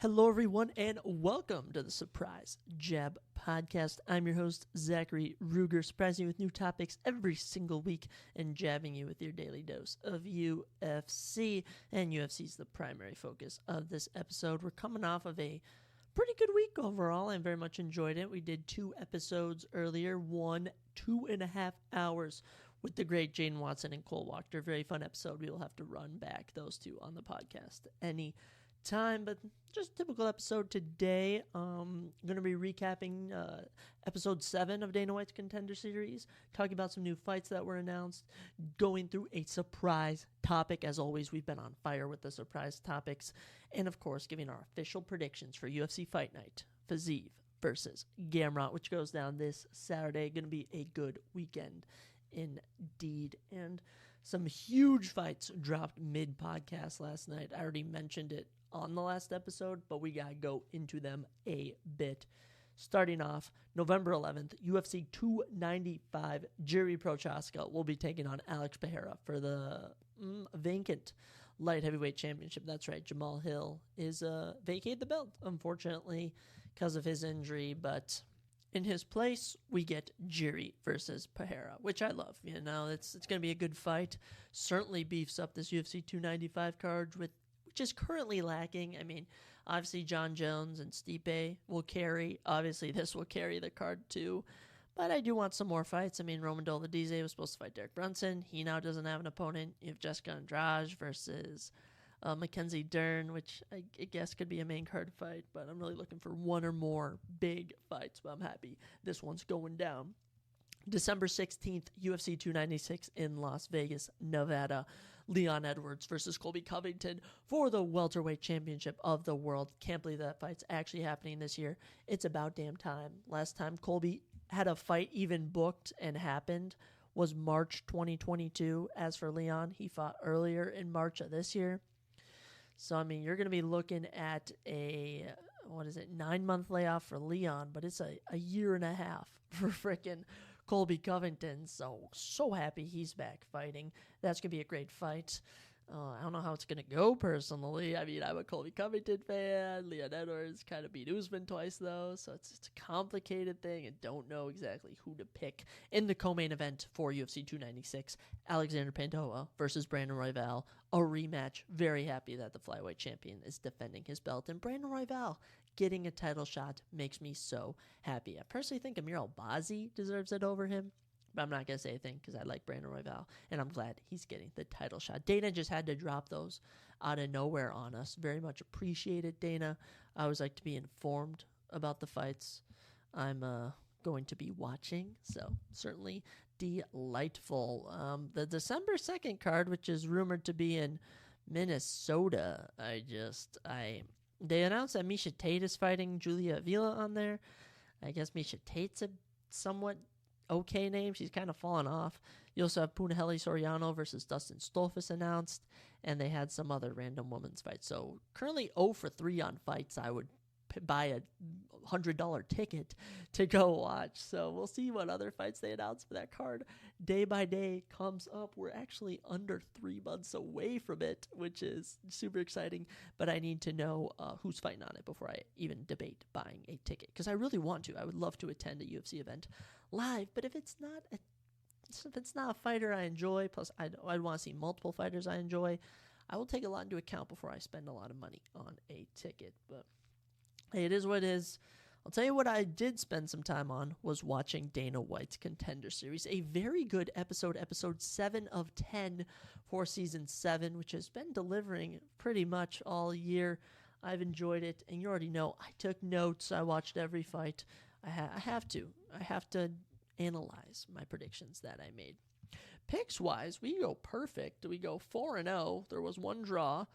Hello, everyone, and welcome to the Surprise Jab Podcast. I'm your host, Zachary Ruger, surprising you with new topics every single week and jabbing you with your daily dose of UFC. And UFC is the primary focus of this episode. We're coming off of a pretty good week overall. I very much enjoyed it. We did 2 episodes earlier, 2.5 hours with the great Jaden Watson and Cole Walker. Very fun episode. We will have to run back those 2 on the podcast any time, but just a typical episode today. I'm going to be recapping episode 7 of Dana White's Contender Series, talking about some new fights that were announced, going through a surprise topic. As always, we've been on fire with the surprise topics, and of course, giving our official predictions for UFC Fight Night, Fiziev versus Gamrot, which goes down this Saturday. Going to be a good weekend indeed, and some huge fights dropped mid-podcast last night. I already mentioned it on the last episode, but we gotta go into them a bit. Starting off, November 11th, UFC 295, Jiri Prochazka will be taking on Alex Pereira for the vacant light heavyweight championship. That's right, Jamal Hill is vacated the belt, unfortunately, because of his injury, but in his place, we get Jiri versus Pereira, which I love. You know, it's going to be a good fight. Certainly beefs up this UFC 295 card, which is currently lacking. I mean, obviously John Jones and Stipe will carry. Obviously, this will carry the card too. But I do want some more fights. I mean, Roman Dolidze was supposed to fight Derek Brunson. He now doesn't have an opponent. You have Jessica Andrade versus Mackenzie Dern, which I guess could be a main card fight, but I'm really looking for one or more big fights, but I'm happy this one's going down. December 16th, UFC 296 in Las Vegas, Nevada. Leon Edwards versus Colby Covington for the welterweight championship of the world. Can't believe that fight's actually happening this year. It's about damn time. Last time Colby had a fight even booked and happened was March 2022. As for Leon, he fought earlier in March of this year. So, I mean, you're going to be looking at a, 9-month layoff for Leon, but it's a year and a half for frickin' Colby Covington. So happy he's back fighting. That's going to be a great fight. I don't know how it's going to go personally. I mean, I'm a Colby Covington fan. Leon Edwards kind of beat Usman twice, though, so it's a complicated thing. I don't know exactly who to pick. In the co-main event for UFC 296, Alexander Pantoja versus Brandon Royval, a rematch. Very happy that the flyweight champion is defending his belt, and Brandon Royval getting a title shot makes me so happy. I personally think Amir Albazi deserves it over him, but I'm not going to say anything because I like Brandon Royval, and I'm glad he's getting the title shot. Dana just had to drop those out of nowhere on us. Very much appreciated, Dana. I always like to be informed about the fights I'm going to be watching, so certainly delightful. The December 2nd card, which is rumored to be in Minnesota, they announced that Miesha Tate is fighting Julia Avila on there. I guess Miesha Tate's a somewhat okay name. She's kind of fallen off. You also have Punahele Soriano versus Dustin Stolfus announced, and they had some other random women's fights. So currently 0 for 3 on fights I would buy a $100 ticket to go watch. So we'll see what other fights they announce for that card. Day by day comes up. We're actually under 3 months away from it, which is super exciting. But I need to know who's fighting on it before I even debate buying a ticket, because I really want to. I would love to attend a UFC event live, but if it's not a fighter I enjoy, plus I'd want to see multiple fighters I enjoy, I will take a lot into account before I spend a lot of money on a ticket. But hey, it is what it is. I'll tell you what I did spend some time on was watching Dana White's Contender Series. A very good episode 7 of 10 for Season 7, which has been delivering pretty much all year. I've enjoyed it, and you already know I took notes. I watched every fight. I have to analyze my predictions that I made. Picks-wise, we go perfect. We go 4-0. There was 1 draw.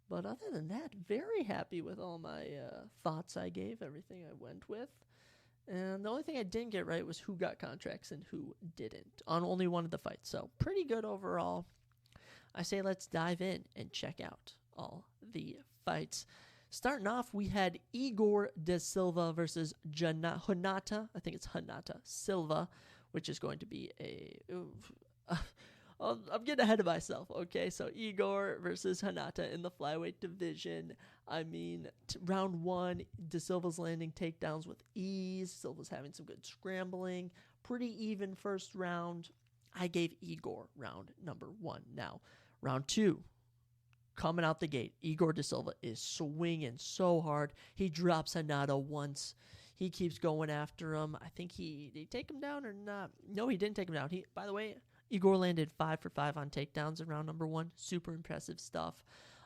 But other than that, very happy with all my thoughts I gave, everything I went with. And the only thing I didn't get right was who got contracts and who didn't on only one of the fights. So pretty good overall. I say let's dive in and check out all the fights. Starting off, we had Igor da Silva versus Hanata. I think it's Hanata Silva, which is going to be I'm getting ahead of myself. Okay, so Igor versus Hanata in the flyweight division. I mean, round one, De Silva's landing takedowns with ease. Silva's having some good scrambling. Pretty even first round. I gave Igor round number one. Now, round two, coming out the gate, Igor De Silva is swinging so hard. He drops Hanata once. He keeps going after him. I think did he take him down or not? No, he didn't take him down. By the way, Igor landed 5 for 5 on takedowns in round number one. Super impressive stuff.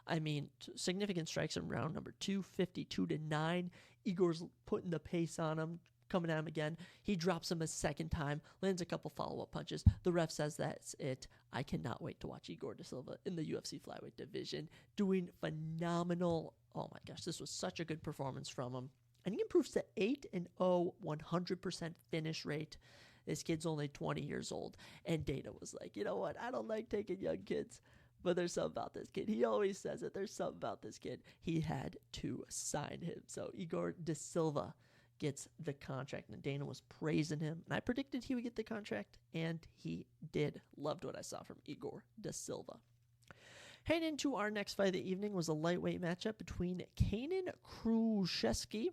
I mean, significant strikes in round number two, 52-9. Igor's putting the pace on him, coming at him again. He drops him a second time, lands a couple follow-up punches. The ref says that's it. I cannot wait to watch Igor De Silva in the UFC flyweight division, doing phenomenal. Oh my gosh, this was such a good performance from him. And he improves to 8-0, 100% finish rate. This kid's only 20 years old. And Dana was like, you know what? I don't like taking young kids, but there's something about this kid. He always says it. There's something about this kid. He had to sign him. So Igor De Silva gets the contract, and Dana was praising him. And I predicted he would get the contract, and he did. Loved what I saw from Igor De Silva. Heading into our next fight of the evening was a lightweight matchup between Kanan Kruszewski,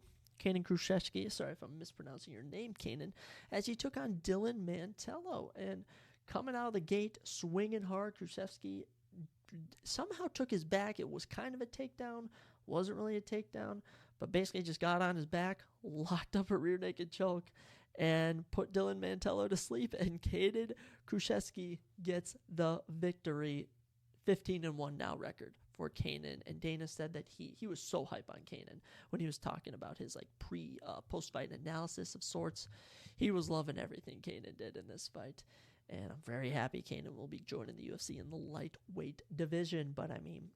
sorry if I'm mispronouncing your name, Kanan, as he took on Dylan Mantello. And coming out of the gate, swinging hard, Kruszewski somehow took his back. It was kind of a takedown, wasn't really a takedown, but basically just got on his back, locked up a rear naked choke, and put Dylan Mantello to sleep. And Kanan Kruszewski gets the victory. 15-1 now record for Kanan, and Dana said that he was so hype on Kanan when he was talking about his like post-fight analysis of sorts. He was loving everything Kanan did in this fight, and I'm very happy Kanan will be joining the UFC in the lightweight division. But I mean,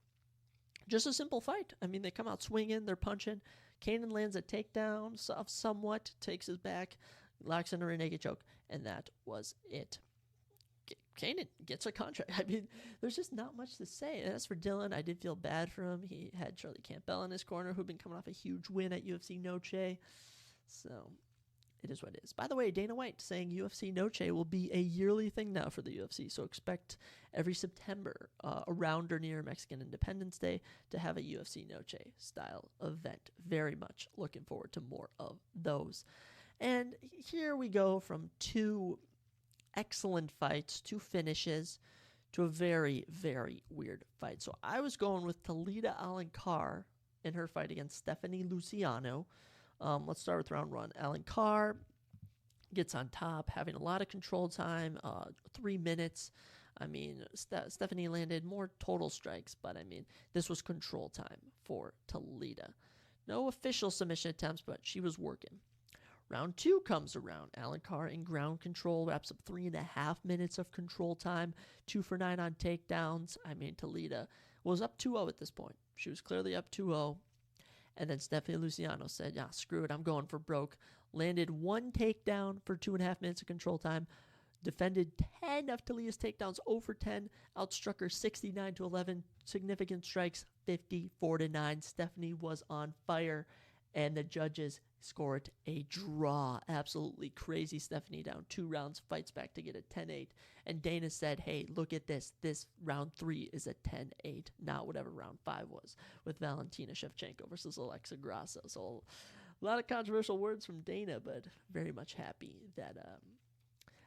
just a simple fight. I mean, they come out swinging, they're punching. Kanan lands a takedown somewhat, takes his back, locks in a rear naked choke, and that was it. Kanan gets a contract. I mean, there's just not much to say. And as for Dylan, I did feel bad for him. He had Charlie Campbell in his corner, who'd been coming off a huge win at UFC Noche. So it is what it is. By the way, Dana White saying UFC Noche will be a yearly thing now for the UFC. So expect every September, around or near Mexican Independence Day, to have a UFC Noche style event. Very much looking forward to more of those. And here we go from two excellent fights, two finishes, to a very, very weird fight. So I was going with Talita Alencar in her fight against Stephanie Luciano. Let's start with round one. Alencar gets on top, having a lot of control time, 3 minutes. I mean, Stephanie landed more total strikes, but I mean, this was control time for Talita. No official submission attempts, but she was working. Round two comes around. Alencar in ground control wraps up 3.5 minutes of control time, 2 for 9 on takedowns. I mean, Talita was up 2-0 at this point. She was clearly up 2-0. And then Stephanie Luciano said, yeah, screw it, I'm going for broke. Landed 1 takedown for 2.5 minutes of control time. Defended 10 of Talita's takedowns, 0 for 10. Outstruck her 69-11. Significant strikes, 54-9. Stephanie was on fire. And the judges scored a draw. Absolutely crazy. Stephanie down 2 rounds, fights back to get a 10-8. And Dana said, hey, look at this. This round 3 is a 10-8, not whatever round 5 was with Valentina Shevchenko versus Alexa Grasso. So a lot of controversial words from Dana, but very much happy that...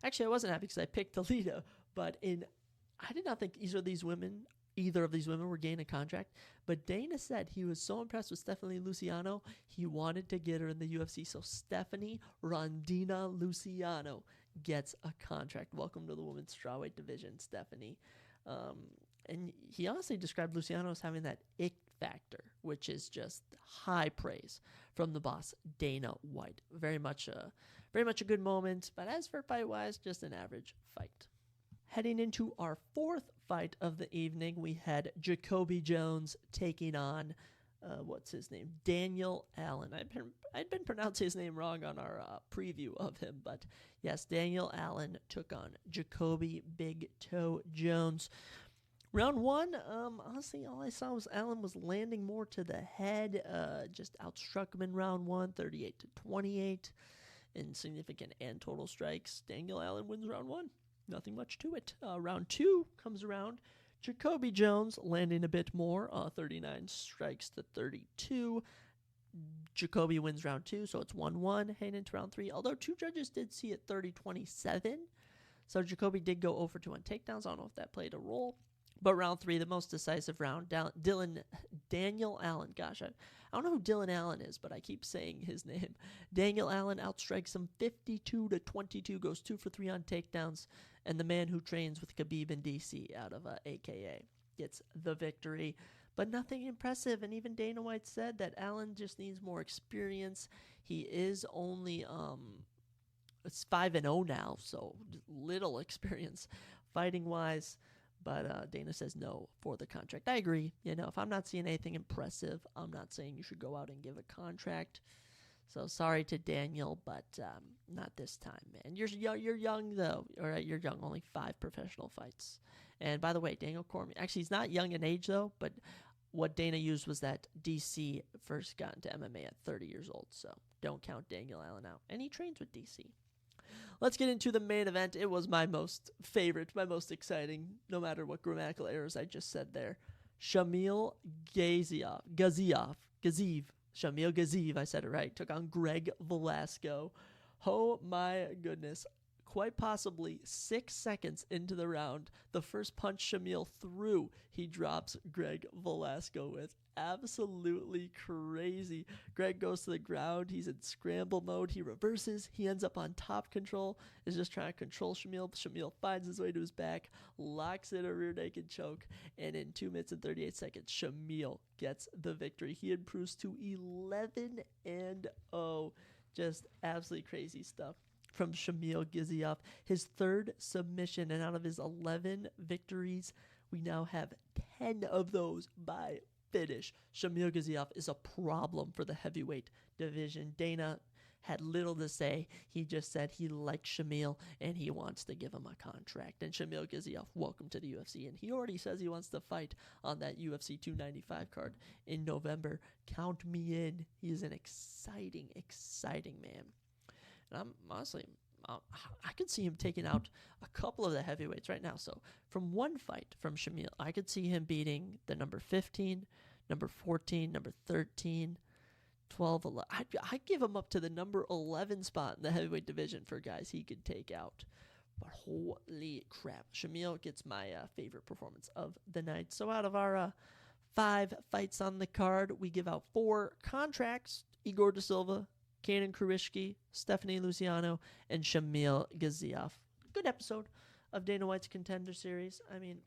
Actually, I wasn't happy because I picked Talita, but I did not think either of these women were getting a contract, but Dana said he was so impressed with Stephanie Luciano, he wanted to get her in the UFC. So Stephanie Rondina Luciano gets a contract. Welcome to the women's strawweight division, Stephanie. And he honestly described Luciano as having that ick factor, which is just high praise from the boss, Dana White. Very much a good moment, but as for fight-wise, just an average fight. Heading into our fourth fight of the evening, we had Jacoby Jones taking on, Daniel Allen. I'd been pronouncing his name wrong on our preview of him, but yes, Daniel Allen took on Jacoby Big Toe Jones. Round one, honestly, all I saw was Allen was landing more to the head, just outstruck him in round one, 38-28, in significant and total strikes. Daniel Allen wins round one. nothing much to it. Round 2 comes around. Jacoby Jones landing a bit more, 39 strikes to 32. Jacoby wins round 2, so it's 1-1 heading into round 3. Although 2 judges did see it 30-27. So Jacoby did go over 2 on takedowns. I don't know if that played a role. But round 3, the most decisive round, Daniel Allen. Gosh, I don't know who Dylan Allen is, but I keep saying his name. Daniel Allen outstrikes him 52-22, goes 2 for 3 on takedowns. And the man who trains with Khabib in DC out of AKA gets the victory. But nothing impressive, and even Dana White said that Allen just needs more experience. He is only it's 5-0 now, so little experience fighting-wise. But Dana says no for the contract. I agree. If I'm not seeing anything impressive, I'm not saying you should go out and give a contract. So sorry to Daniel, but not this time, man. You're young, though. All right, you're young. Only 5 professional fights. And by the way, Daniel Cormier, actually, he's not young in age, though, but what Dana used was that DC first got into MMA at 30 years old, so don't count Daniel Allen out. And he trains with DC. Let's get into the main event. It was my most favorite, my most exciting, no matter what grammatical errors I just said there. Shamil Gaziev, Shamil Gaziev, I said it right, took on Greg Velasco. Oh my goodness. Quite possibly 6 seconds into the round, the first punch Shamil threw, he drops Greg Velasco with. Absolutely crazy. Greg goes to the ground. He's in scramble mode. He reverses. He ends up on top control. Is just trying to control Shamil. Shamil finds his way to his back, locks in a rear naked choke, and in 2 minutes and 38 seconds, Shamil gets the victory. He improves to 11-0. Just absolutely crazy stuff from Shamil Gaziev. His 3rd submission, and out of his 11 victories, we now have 10 of those by finish. Shamil Gaziev is a problem for the heavyweight division. Dana had little to say. He just said he likes Shamil and he wants to give him a contract. And Shamil Gaziev, welcome to the UFC. And he already says he wants to fight on that UFC 295 card in November. Count me in. He is an exciting, exciting man. And I'm honestly, I could see him taking out a couple of the heavyweights right now. So from one fight from Shamil, I could see him beating the number 15, number 14, number 13, 12, 11. I'd give him up to the number 11 spot in the heavyweight division for guys he could take out. But holy crap, Shamil gets my favorite performance of the night. So out of our 5 fights on the card, we give out 4 contracts. Igor Da Silva, Kanan Krishki, Stephanie Luciano, and Shamil Gaziev. Good episode of Dana White's Contender Series. I mean,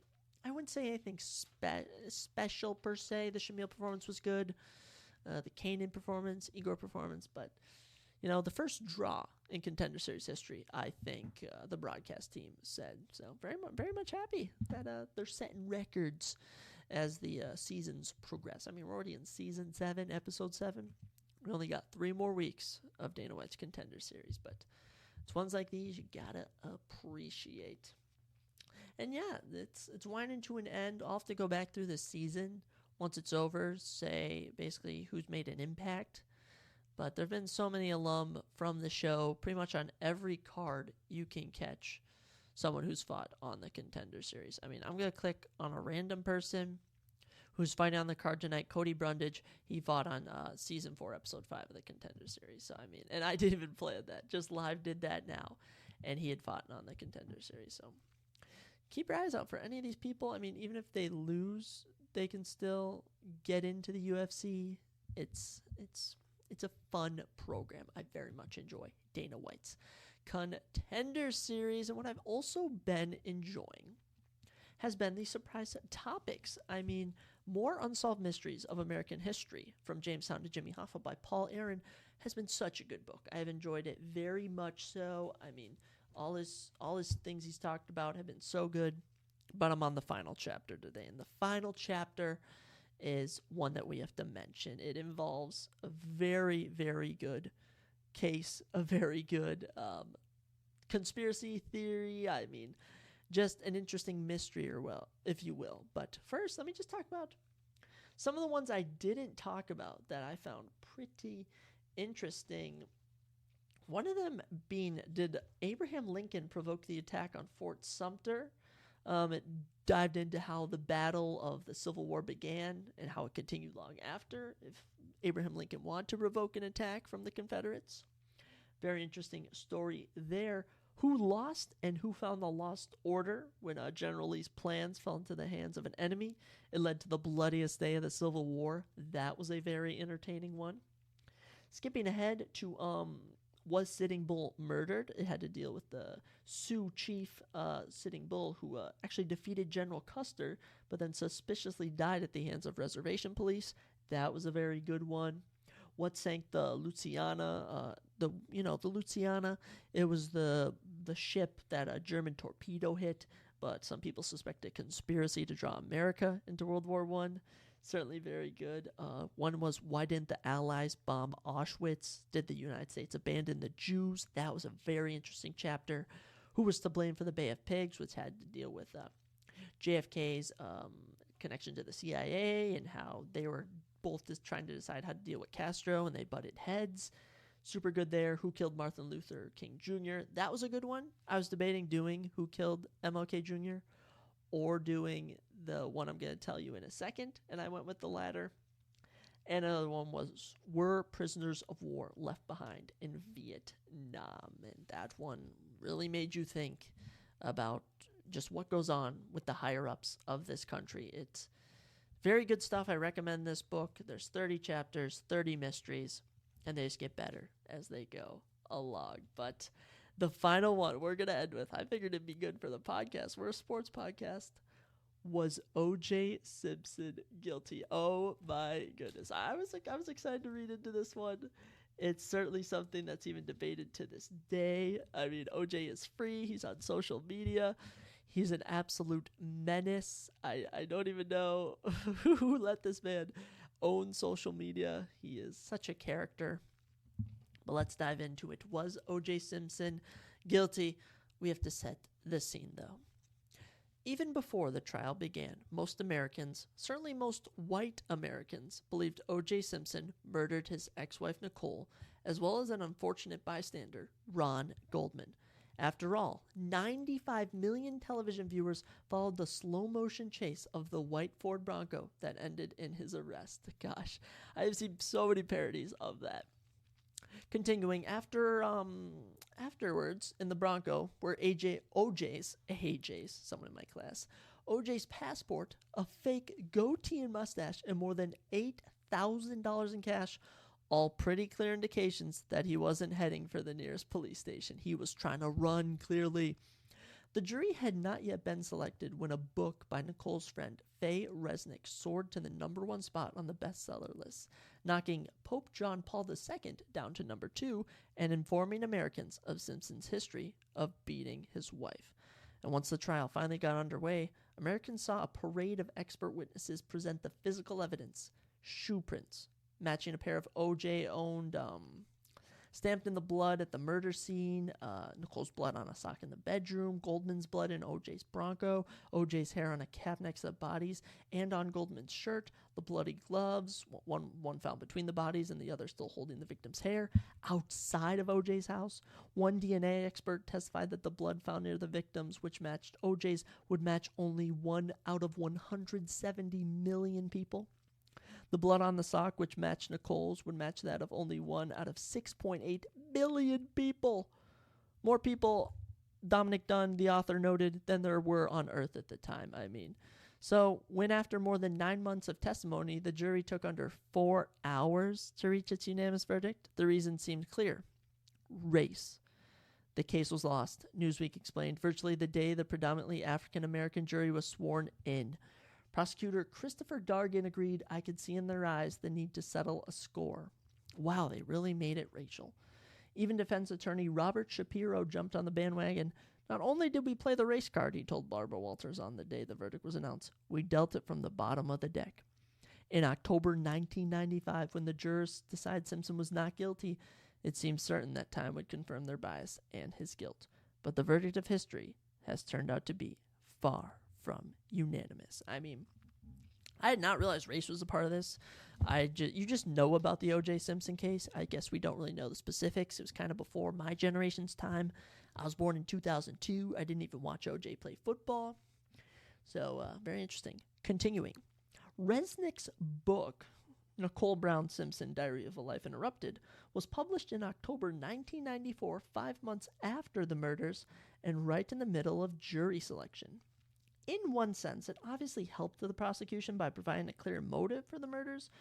I wouldn't say anything special per se. The Shamil performance was good. The Kanan performance, Igor performance. But, the first draw in Contender Series history, I think the broadcast team said. So very much happy that they're setting records as the seasons progress. I mean, we're already in Season 7, Episode 7. We only got 3 more weeks of Dana White's Contender Series, but it's ones like these you gotta appreciate. And yeah, it's winding to an end. I'll have to go back through the season once it's over, say basically who's made an impact. But there have been so many alum from the show, pretty much on every card you can catch someone who's fought on the Contender Series. I mean, I'm going to click on a random person who's fighting on the card tonight. Cody Brundage, he fought on Season 4, Episode 5 of the Contender Series. So, I mean, and I didn't even plan that. Just live did that now. And he had fought on the Contender Series. So, keep your eyes out for any of these people. I mean, even if they lose, they can still get into the UFC. It's a fun program. I very much enjoy Dana White's Contender Series. And what I've also been enjoying has been the surprise topics. I mean, more Unsolved Mysteries of American History, From Jamestown to Jimmy Hoffa by Paul Aaron, has been such a good book. I have enjoyed it very much so. I mean, all his things he's talked about have been so good. But I'm on the final chapter today, and the final chapter is one that we have to mention. It involves a very, very good case, a very good conspiracy theory. I mean, just an interesting mystery, or well, if you will. But first, let me just talk about some of the ones I didn't talk about that I found pretty interesting One of them being, did Abraham Lincoln provoke the attack on Fort Sumter? It dived into how the battle of the Civil War began and how it continued long after, if Abraham Lincoln wanted to provoke an attack from the Confederates. Very interesting story there. Who lost and who found the lost order when General Lee's plans fell into the hands of an enemy? It led to the bloodiest day of the Civil War. That was a very entertaining one. Skipping ahead to was Sitting Bull murdered? It had to deal with the Sioux chief Sitting Bull, who actually defeated General Custer, but then suspiciously died at the hands of reservation police. That was a very good one. What sank the Louisiana? The Louisiana. It was the ship that a German torpedo hit, but some people suspect a conspiracy to draw America into World War I. Certainly very good. One was, why didn't the Allies bomb Auschwitz? Did the United States abandon the Jews? That was a very interesting chapter. Who was to blame for the Bay of Pigs, which had to deal with JFK's connection to the CIA and how they were both just trying to decide how to deal with Castro, and they butted heads. Super good there. Who killed Martin Luther King Jr.? That was a good one. I was debating doing who killed MLK Jr. or doing the one I'm going to tell you in a second, and I went with the latter. And another one was, were prisoners of war left behind in Vietnam? And that one really made you think about just what goes on with the higher-ups of this country. It's very good stuff. I recommend this book. There's 30 chapters, 30 mysteries, and they just get better as they go along. But the final one we're going to end with, I figured it'd be good for the podcast. We're a sports podcast. Was OJ Simpson guilty? Oh my goodness. I was excited to read into this one. It's certainly something that's even debated to this day. I mean, OJ is free. He's on social media. He's an absolute menace. I don't even know who let this man own social media. He is such a character. But let's dive into it. Was OJ Simpson guilty? We have to set the scene, though. Even before the trial began, most Americans, certainly most white Americans, believed O.J. Simpson murdered his ex-wife Nicole, as well as an unfortunate bystander, Ron Goldman. After all, 95 million television viewers followed the slow-motion chase of the white Ford Bronco that ended in his arrest. Gosh, I have seen so many parodies of that. Continuing, afterwards, in the Bronco, were OJ's, someone in my class, OJ's passport, a fake goatee and mustache, and more than $8,000 in cash, all pretty clear indications that he wasn't heading for the nearest police station. He was trying to run, clearly. The jury had not yet been selected when a book by Nicole's friend, Faye Resnick, soared to the #1 spot on the bestseller list, knocking Pope John Paul II down to #2 and informing Americans of Simpson's history of beating his wife. And once the trial finally got underway, Americans saw a parade of expert witnesses present the physical evidence, shoe prints, matching a pair of OJ-owned stamped in the blood at the murder scene, Nicole's blood on a sock in the bedroom, Goldman's blood in OJ's Bronco, OJ's hair on a calf next to the bodies, and on Goldman's shirt, the bloody gloves, one found between the bodies and the other still holding the victim's hair, outside of OJ's house. One DNA expert testified that the blood found near the victims, which matched OJ's, would match only 1 out of 170 million people. The blood on the sock, which matched Nicole's, would match that of only 1 out of 6.8 billion people. More people, Dominic Dunn, the author, noted, than there were on Earth at the time, So, when after more than 9 months of testimony, the jury took under 4 hours to reach its unanimous verdict, the reason seemed clear. Race. The case was lost, Newsweek explained, virtually the day the predominantly African-American jury was sworn in. Prosecutor Christopher Dargan agreed, I could see in their eyes the need to settle a score. Wow, they really made it racial. Even defense attorney Robert Shapiro jumped on the bandwagon. Not only did we play the race card, he told Barbara Walters on the day the verdict was announced, we dealt it from the bottom of the deck. In October 1995, when the jurors decided Simpson was not guilty, it seemed certain that time would confirm their bias and his guilt. But the verdict of history has turned out to be far from unanimous. I had not realized race was a part of this. You just know about the OJ Simpson case. I guess we don't really know the specifics. It was kind of before my generation's time. I was born in 2002. I didn't even watch OJ play football. So, very interesting. Continuing. Resnick's book, Nicole Brown Simpson, Diary of a Life Interrupted, was published in October 1994, 5 months after the murders, and right in the middle of jury selection. In one sense, it obviously helped the prosecution by providing a clear motive for the murders.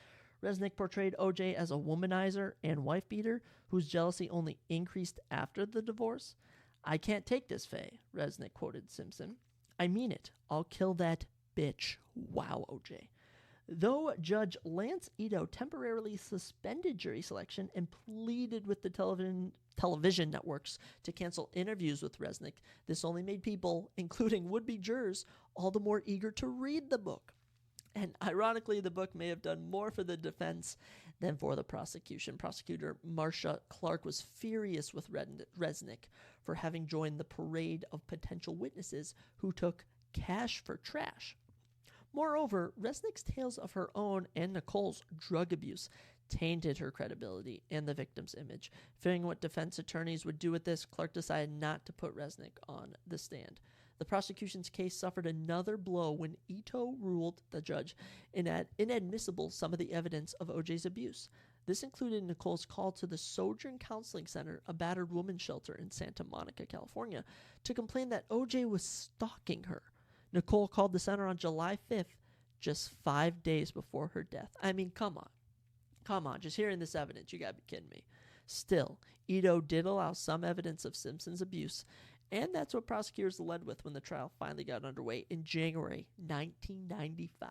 Resnick portrayed OJ as a womanizer and wife-beater whose jealousy only increased after the divorce. "I can't take this, Faye," Resnick quoted Simpson. "I mean it. I'll kill that bitch. Wow, OJ." Though Judge Lance Ito temporarily suspended jury selection and pleaded with the television networks to cancel interviews with Resnick, this only made people, including would-be jurors, all the more eager to read the book. And ironically, the book may have done more for the defense than for the prosecution. Prosecutor Marcia Clark was furious with Resnick for having joined the parade of potential witnesses who took cash for trash. Moreover, Resnick's tales of her own and Nicole's drug abuse tainted her credibility and the victim's image. Fearing what defense attorneys would do with this, Clark decided not to put Resnick on the stand. The prosecution's case suffered another blow when Ito ruled, the judge, inadmissible some of the evidence of OJ's abuse. This included Nicole's call to the Sojourn Counseling Center, a battered women's shelter in Santa Monica, California, to complain that OJ was stalking her. Nicole called the center on July 5th, just 5 days before her death. I mean, come on. Come on, just hearing this evidence, you gotta be kidding me. Still, Ito did allow some evidence of Simpson's abuse, and that's what prosecutors led with when the trial finally got underway in January 1995.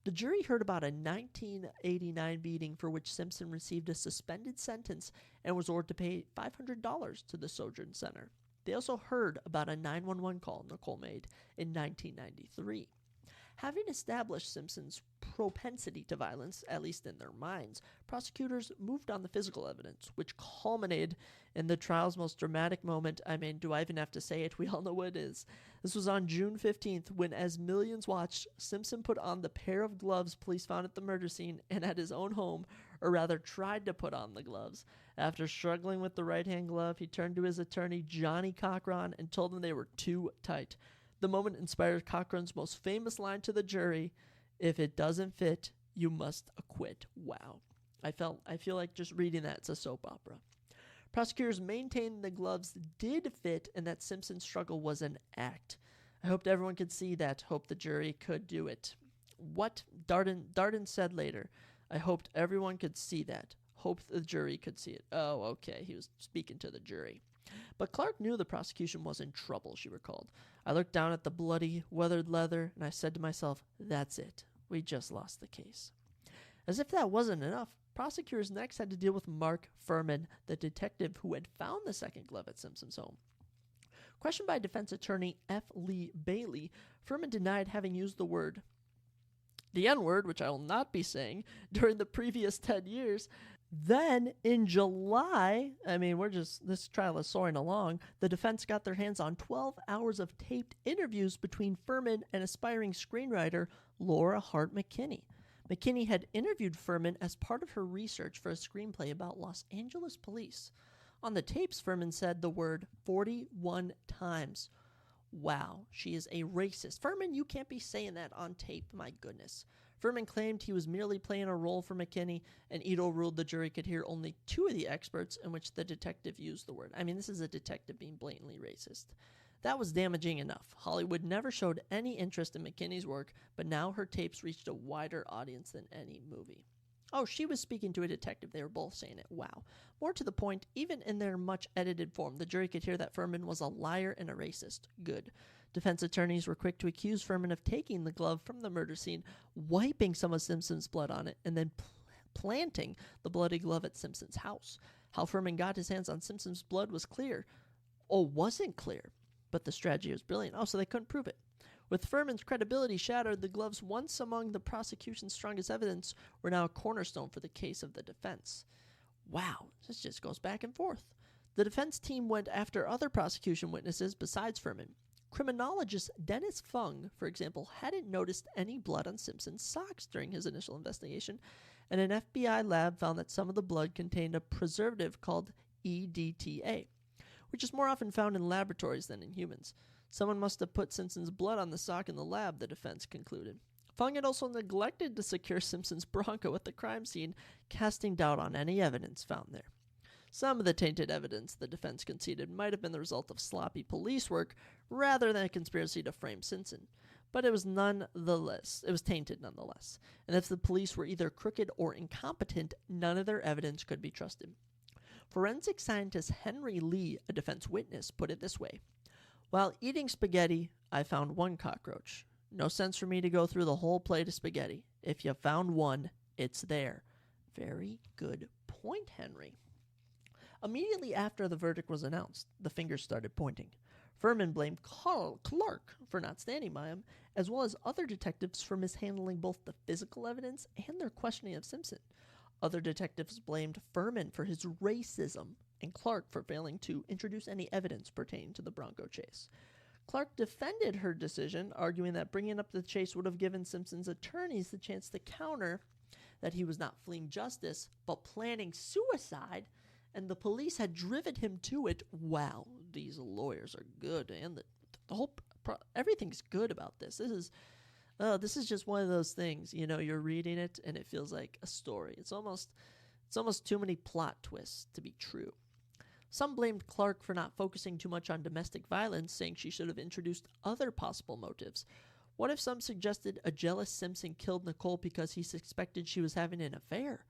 The jury heard about a 1989 beating for which Simpson received a suspended sentence and was ordered to pay $500 to the Sojourn Center. They also heard about a 911 call Nicole made in 1993. Having established Simpson's propensity to violence, at least in their minds, prosecutors moved on the physical evidence, which culminated in the trial's most dramatic moment. I mean, do I even have to say it? We all know what it is. This was on June 15th, when, as millions watched, Simpson put on the pair of gloves police found at the murder scene and at his own home, or rather tried to put on the gloves. After struggling with the right-hand glove, he turned to his attorney, Johnny Cochran, and told him they were too tight. The moment inspired Cochran's most famous line to the jury, "If it doesn't fit, you must acquit." Wow. I feel like just reading that, it's a soap opera. Prosecutors maintained the gloves did fit and that Simpson's struggle was an act. I hoped everyone could see that. Hoped the jury could do it. What? Darden said later. I hoped everyone could see that. Hoped the jury could see it. Oh, okay. He was speaking to the jury. But Clark knew the prosecution was in trouble, she recalled. I looked down at the bloody, weathered leather, and I said to myself, that's it. We just lost the case. As if that wasn't enough, prosecutors next had to deal with Mark Furman, the detective who had found the second glove at Simpson's home. Questioned by defense attorney F. Lee Bailey, Furman denied having used the N-word, which I will not be saying, during the previous 10 years. Then, in July, this trial is soaring along, the defense got their hands on 12 hours of taped interviews between Furman and aspiring screenwriter Laura Hart McKinney. McKinney had interviewed Furman as part of her research for a screenplay about Los Angeles police. On the tapes, Furman said the word 41 times. Wow, she is a racist. Furman, you can't be saying that on tape, my goodness. Furman claimed he was merely playing a role for McKinney, and Ito ruled the jury could hear only two of the experts in which the detective used the word. This is a detective being blatantly racist. That was damaging enough. Hollywood never showed any interest in McKinney's work, but now her tapes reached a wider audience than any movie. Oh, she was speaking to a detective. They were both saying it. Wow. More to the point, even in their much edited form, the jury could hear that Furman was a liar and a racist. Good. Defense attorneys were quick to accuse Furman of taking the glove from the murder scene, wiping some of Simpson's blood on it, and then planting the bloody glove at Simpson's house. How Furman got his hands on Simpson's blood was clear. Or wasn't clear, but the strategy was brilliant. Oh, so they couldn't prove it. With Furman's credibility shattered, the gloves, once among the prosecution's strongest evidence, were now a cornerstone for the case of the defense. Wow, this just goes back and forth. The defense team went after other prosecution witnesses besides Furman. Criminologist Dennis Fung, for example, hadn't noticed any blood on Simpson's socks during his initial investigation, and an FBI lab found that some of the blood contained a preservative called EDTA, which is more often found in laboratories than in humans. Someone must have put Simpson's blood on the sock in the lab, the defense concluded. Fung had also neglected to secure Simpson's Bronco at the crime scene, casting doubt on any evidence found there. Some of the tainted evidence, the defense conceded, might have been the result of sloppy police work rather than a conspiracy to frame Simpson. But it was tainted nonetheless. And if the police were either crooked or incompetent, none of their evidence could be trusted. Forensic scientist Henry Lee, a defense witness, put it this way: "While eating spaghetti, I found one cockroach. No sense for me to go through the whole plate of spaghetti. If you found one, it's there." Very good point, Henry. Immediately after the verdict was announced, the fingers started pointing. Furman blamed Clark for not standing by him, as well as other detectives for mishandling both the physical evidence and their questioning of Simpson. Other detectives blamed Furman for his racism and Clark for failing to introduce any evidence pertaining to the Bronco chase. Clark defended her decision, arguing that bringing up the chase would have given Simpson's attorneys the chance to counter that he was not fleeing justice, but planning suicide, and the police had driven him to it. Wow, these lawyers are good, and the whole everything's good about this. This is just one of those things, you're reading it and it feels like a story. It's almost too many plot twists to be true. Some blamed Clark for not focusing too much on domestic violence, saying she should have introduced other possible motives. What if some suggested a jealous Simpson killed Nicole because he suspected she was having an affair?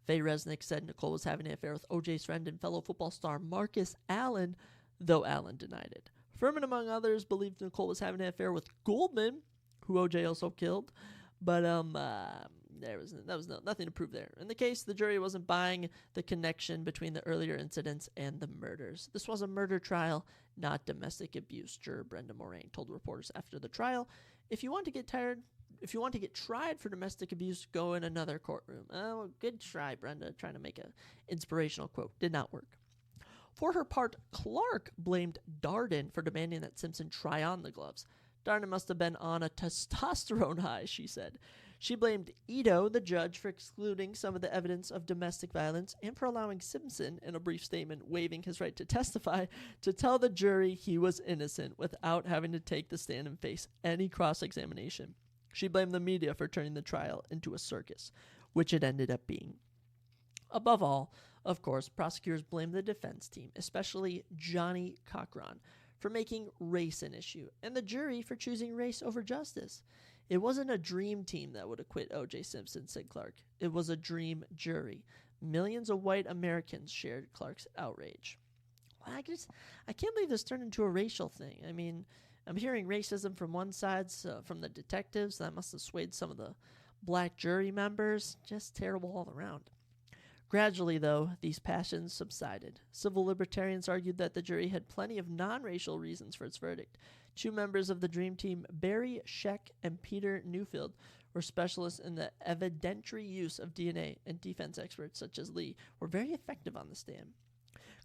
Faye Resnick said Nicole was having an affair with OJ's friend and fellow football star Marcus Allen, though Allen denied it. Furman, among others, believed Nicole was having an affair with Goldman, who OJ also killed, but there was nothing to prove there. In the case, the jury wasn't buying the connection between the earlier incidents and the murders. This was a murder trial, not domestic abuse, juror Brenda Moraine told reporters after the trial. If you want to get tried for domestic abuse, go in another courtroom. Oh, good try, Brenda, trying to make an inspirational quote. Did not work. For her part, Clark blamed Darden for demanding that Simpson try on the gloves. Darden must have been on a testosterone high, she said. She blamed Ito, the judge, for excluding some of the evidence of domestic violence and for allowing Simpson, in a brief statement waiving his right to testify, to tell the jury he was innocent without having to take the stand and face any cross-examination. She blamed the media for turning the trial into a circus, which it ended up being. Above all, of course, prosecutors blamed the defense team, especially Johnny Cochran, for making race an issue, and the jury for choosing race over justice. It wasn't a dream team that would acquit O.J. Simpson, said Clark. It was a dream jury. Millions of white Americans shared Clark's outrage. Well, I can't believe this turned into a racial thing. I mean, I'm hearing racism from one side, from the detectives. That must have swayed some of the black jury members. Just terrible all around. Gradually, though, these passions subsided. Civil libertarians argued that the jury had plenty of non-racial reasons for its verdict. Two members of the Dream Team, Barry Scheck and Peter Newfield, were specialists in the evidentiary use of DNA, and defense experts such as Lee were very effective on the stand.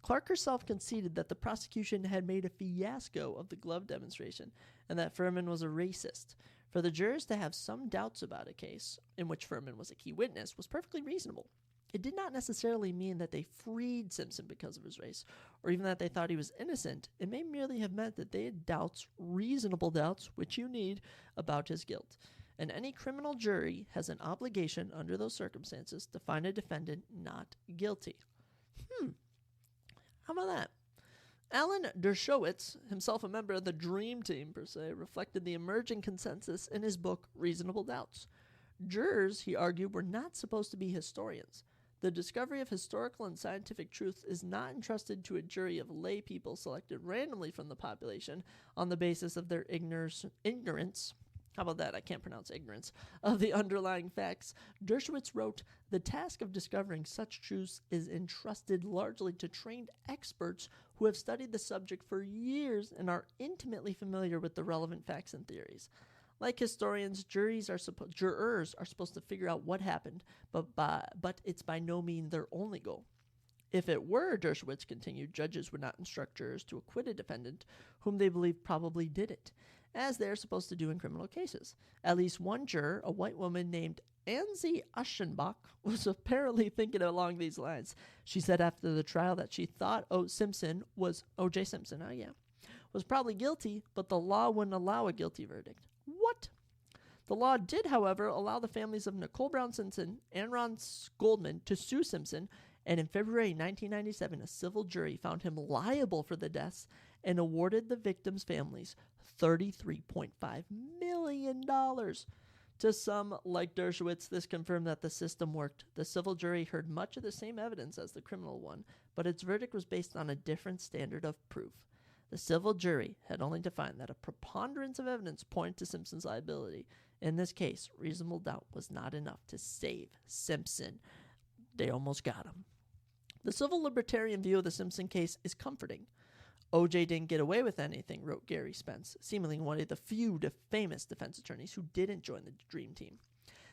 Clark herself conceded that the prosecution had made a fiasco of the glove demonstration and that Furman was a racist. For the jurors to have some doubts about a case in which Furman was a key witness was perfectly reasonable. It did not necessarily mean that they freed Simpson because of his race, or even that they thought he was innocent. It may merely have meant that they had doubts, reasonable doubts, which you need, about his guilt. And any criminal jury has an obligation under those circumstances to find a defendant not guilty. How about that? Alan Dershowitz, himself a member of the Dream Team per se, reflected the emerging consensus in his book Reasonable Doubts. Jurors, he argued, were not supposed to be historians. The discovery of historical and scientific truth is not entrusted to a jury of lay people selected randomly from the population on the basis of their ignorance. How about that? I can't pronounce ignorance of the underlying facts. Dershowitz wrote, "The task of discovering such truths is entrusted largely to trained experts who have studied the subject for years and are intimately familiar with the relevant facts and theories. Like historians, jurors are supposed to figure out what happened, but it's by no means their only goal. If it were Dershowitz continued, judges would not instruct jurors to acquit a defendant whom they believe probably did it, as they are supposed to do in criminal cases. At least one juror, a white woman named Anzie Aschenbach, was apparently thinking along these lines. She said after the trial that she thought OJ Simpson was probably guilty, but the law wouldn't allow a guilty verdict. What? The law did, however, allow the families of Nicole Brown Simpson and Ron Goldman to sue Simpson, and in February 1997, a civil jury found him liable for the deaths and awarded the victims' families $33.5 million. To some, like Dershowitz, this confirmed that the system worked. The civil jury heard much of the same evidence as the criminal one, but its verdict was based on a different standard of proof. The civil jury had only to find that a preponderance of evidence pointed to Simpson's liability. In this case, reasonable doubt was not enough to save Simpson. They almost got him. The civil libertarian view of the Simpson case is comforting. OJ didn't get away with anything, wrote Gary Spence, seemingly one of the few famous defense attorneys who didn't join the Dream Team.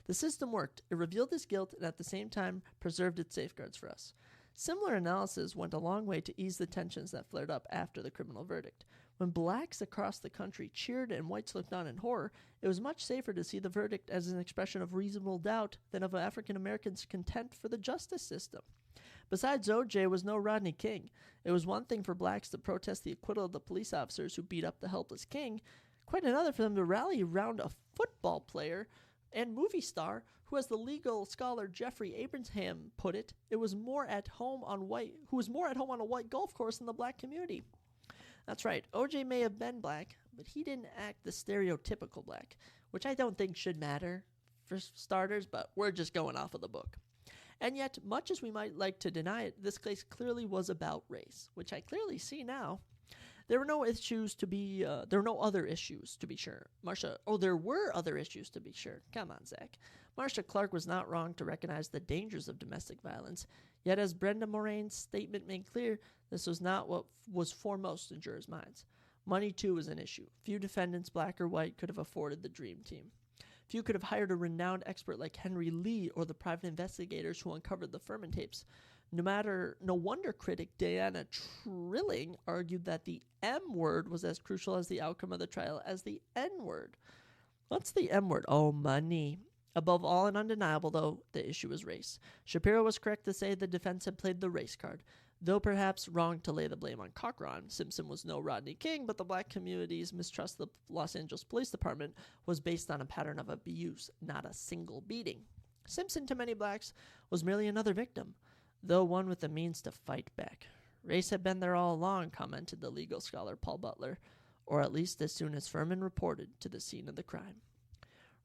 The system worked. It revealed his guilt and at the same time preserved its safeguards for us. Similar analysis went a long way to ease the tensions that flared up after the criminal verdict. When blacks across the country cheered and whites looked on in horror, it was much safer to see the verdict as an expression of reasonable doubt than of African Americans' contempt for the justice system. Besides OJ was no Rodney King. It was one thing for blacks to protest the acquittal of the police officers who beat up the helpless King, quite another for them to rally around a football player and movie star who, as the legal scholar Jeffrey Abraham put it, who was more at home on a white golf course in the black community. That's right, OJ may have been black, but he didn't act the stereotypical black, which I don't think should matter for starters, but we're just going off of the book. And yet, much as we might like to deny it, this case clearly was about race, which I clearly see now. There were no other issues to be sure. There were other issues to be sure. Come on, Zach. Marsha Clark was not wrong to recognize the dangers of domestic violence. Yet, as Brenda Moraine's statement made clear, this was not what was foremost in jurors' minds. Money, too, was an issue. Few defendants, black or white, could have afforded the Dream Team. Few could have hired a renowned expert like Henry Lee or the private investigators who uncovered the Furman tapes. No wonder critic Diana Trilling argued that the M word was as crucial as the outcome of the trial as the N word. What's the M word? Oh, money. Above all and undeniable, though, the issue was race. Shapiro was correct to say the defense had played the race card, though perhaps wrong to lay the blame on Cochran. Simpson was no Rodney King, but the black community's mistrust of the Los Angeles Police Department was based on a pattern of abuse, not a single beating. Simpson, to many blacks, was merely another victim, though one with the means to fight back. Race had been there all along, commented the legal scholar Paul Butler, or at least as soon as Furman reported to the scene of the crime.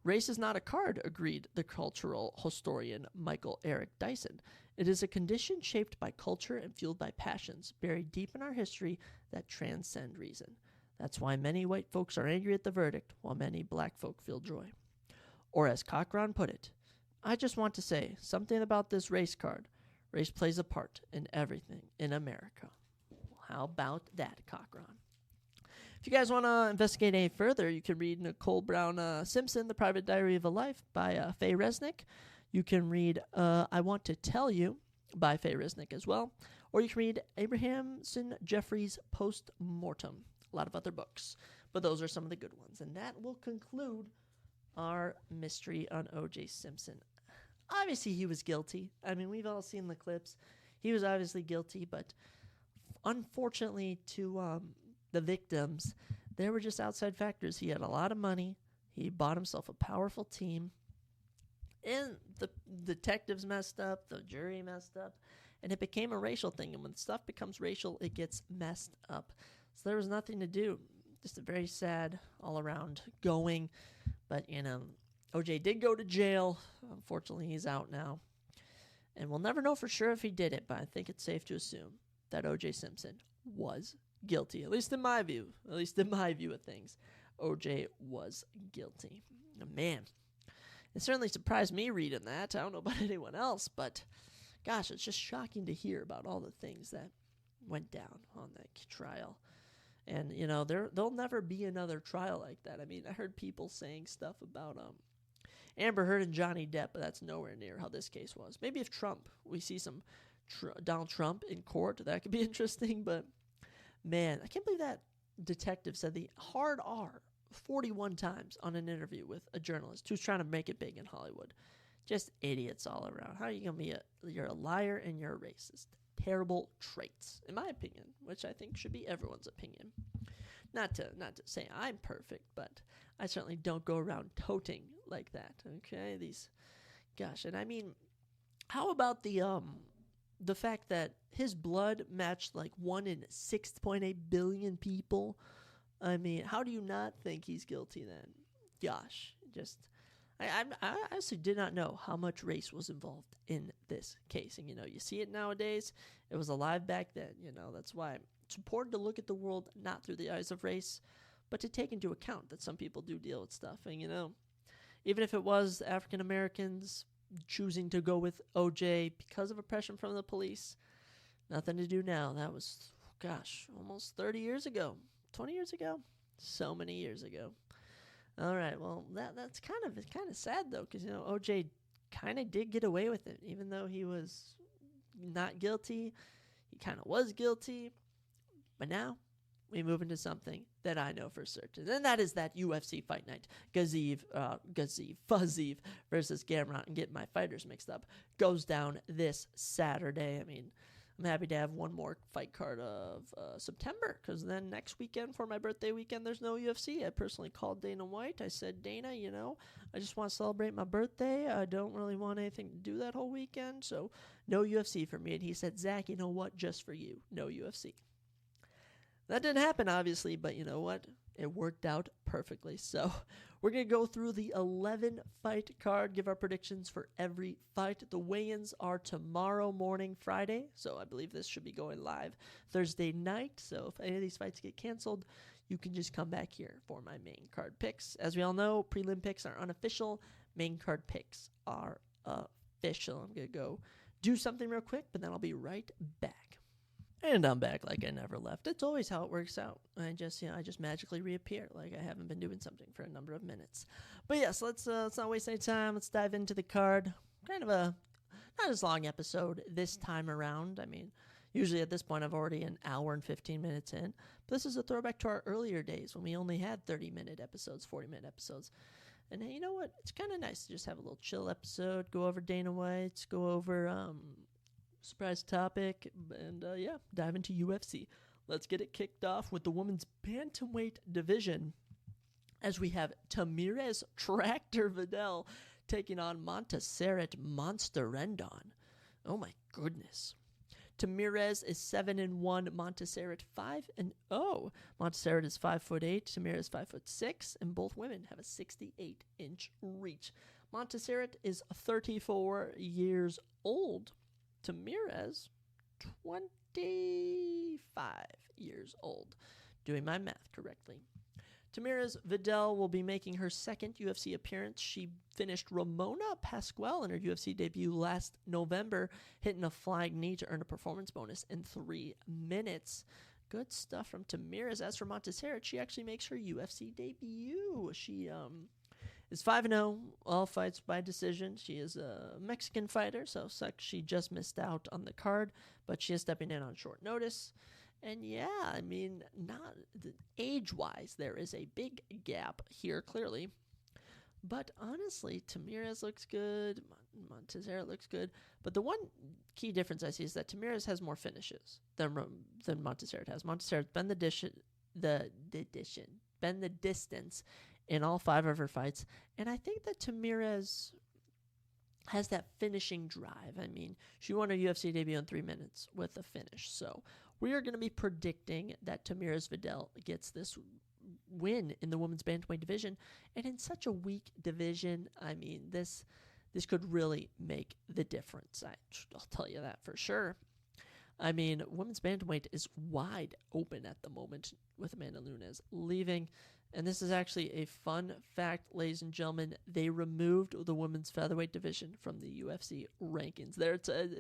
Race is not a card, agreed the cultural historian Michael Eric Dyson. It is a condition shaped by culture and fueled by passions buried deep in our history that transcend reason. That's why many white folks are angry at the verdict, while many black folk feel joy. Or as Cochran put it, I just want to say something about this race card. Race plays a part in everything in America. How about that, Cochran? If you guys want to investigate any further, you can read Nicole Brown Simpson, The Private Diary of a Life by Faye Resnick. You can read I Want to Tell You by Faye Resnick as well. Or you can read Abrahamson Jeffries Post-Mortem. A lot of other books, but those are some of the good ones. And that will conclude our mystery on O.J. Simpson. Obviously, he was guilty. I mean, we've all seen the clips. He was obviously guilty, but unfortunately to the victims, there were just outside factors. He had a lot of money. He bought himself a powerful team. And the detectives messed up. The jury messed up. And it became a racial thing. And when stuff becomes racial, it gets messed up. So there was nothing to do. Just a very sad all-around going. But, OJ did go to jail. Unfortunately, he's out now. And we'll never know for sure if he did it, but I think it's safe to assume that OJ Simpson was guilty. At least in my view. At least in my view of things. OJ was guilty. Man, it certainly surprised me reading that. I don't know about anyone else, but gosh, it's just shocking to hear about all the things that went down on that trial. And, there'll never be another trial like that. I mean, I heard people saying stuff about Amber Heard and Johnny Depp, but that's nowhere near how this case was. Maybe if we see some Donald Trump in court. That could be interesting, but man, I can't believe that detective said the hard R 41 times on an interview with a journalist who's trying to make it big in Hollywood. Just idiots all around. How are you going to be you're a liar and you're a racist? Terrible traits, in my opinion, which I think should be everyone's opinion. Not to say I'm perfect, but I certainly don't go around toting like that, okay? And I mean, how about the fact that his blood matched like 1 in 6.8 billion people? I mean, how do you not think he's guilty then? Gosh, I honestly did not know how much race was involved in this case. And, you see it nowadays. It was alive back then, That's why it's important to look at the world not through the eyes of race, but to take into account that some people do deal with stuff. And, even if it was African Americans choosing to go with OJ because of oppression from the police, nothing to do now. That was, almost 30 years ago, 20 years ago, so many years ago. All right, well, that's kind of sad, though, because, OJ kind of did get away with it. Even though he was not guilty, he kind of was guilty. But now we move into something that I know for certain, and that is that UFC Fight Night. Fiziev versus Gamrot, and getting my fighters mixed up, goes down this Saturday. I mean, I'm happy to have one more fight card of September, because then next weekend, for my birthday weekend, there's no UFC. I personally called Dana White. I said, Dana, I just want to celebrate my birthday. I don't really want anything to do that whole weekend, so no UFC for me. And he said, Zach, you know what? Just for you, no UFC. That didn't happen, obviously, but you know what? It worked out perfectly. So we're going to go through the 11-fight card, give our predictions for every fight. The weigh-ins are tomorrow morning, Friday, so I believe this should be going live Thursday night. So if any of these fights get canceled, you can just come back here for my main card picks. As we all know, prelim picks are unofficial. Main card picks are official. I'm going to go do something real quick, but then I'll be right back. And I'm back like I never left. It's always how it works out. I just magically reappear like I haven't been doing something for a number of minutes. But yes, let's not waste any time. Let's dive into the card. Kind of a not as long episode this time around. I mean, usually at this point I've already an hour and 15 minutes in. But this is a throwback to our earlier days when we only had 30-minute episodes, 40-minute episodes. And hey, you know what? It's kind of nice to just have a little chill episode, go over Dana White's, go over surprise topic, and dive into UFC. Let's get it kicked off with the women's bantamweight division, as we have Tamirez Tractor Vidal taking on Montserrat Monster Rendon. Oh my goodness. Tamirez is 7-1, Montserrat 5-0. Montserrat is 5'8", Tamirez is 5'6", and both women have a 68-inch reach. Montserrat is 34 years old. Tamirez, 25 years old, doing my math correctly. Tamirez Vidal will be making her second UFC appearance. She finished Ramona Pasquale in her UFC debut last November, hitting a flying knee to earn a performance bonus in 3 minutes. Good stuff from Tamirez. As for Montserrat, she actually makes her UFC debut. She is 5-0, all fights by decision. She is a Mexican fighter, so sucks she just missed out on the card, but she is stepping in on short notice. And yeah, I mean, not age-wise, there is a big gap here, clearly. But honestly, Tamirez looks good, Montserrat looks good. But the one key difference I see is that Tamirez has more finishes than Montserrat has. Montserrat's been the distance in all 5 of her fights. And I think that Tamirez has that finishing drive. I mean, she won her UFC debut in 3 minutes with a finish. So we are going to be predicting that Tamirez Vidal gets this win in the women's bantamweight division. And in such a weak division, I mean, this could really make the difference. I'll tell you that for sure. I mean, women's bantamweight is wide open at the moment with Amanda Nunes leaving. And this is actually a fun fact, ladies and gentlemen. They removed the women's featherweight division from the UFC rankings.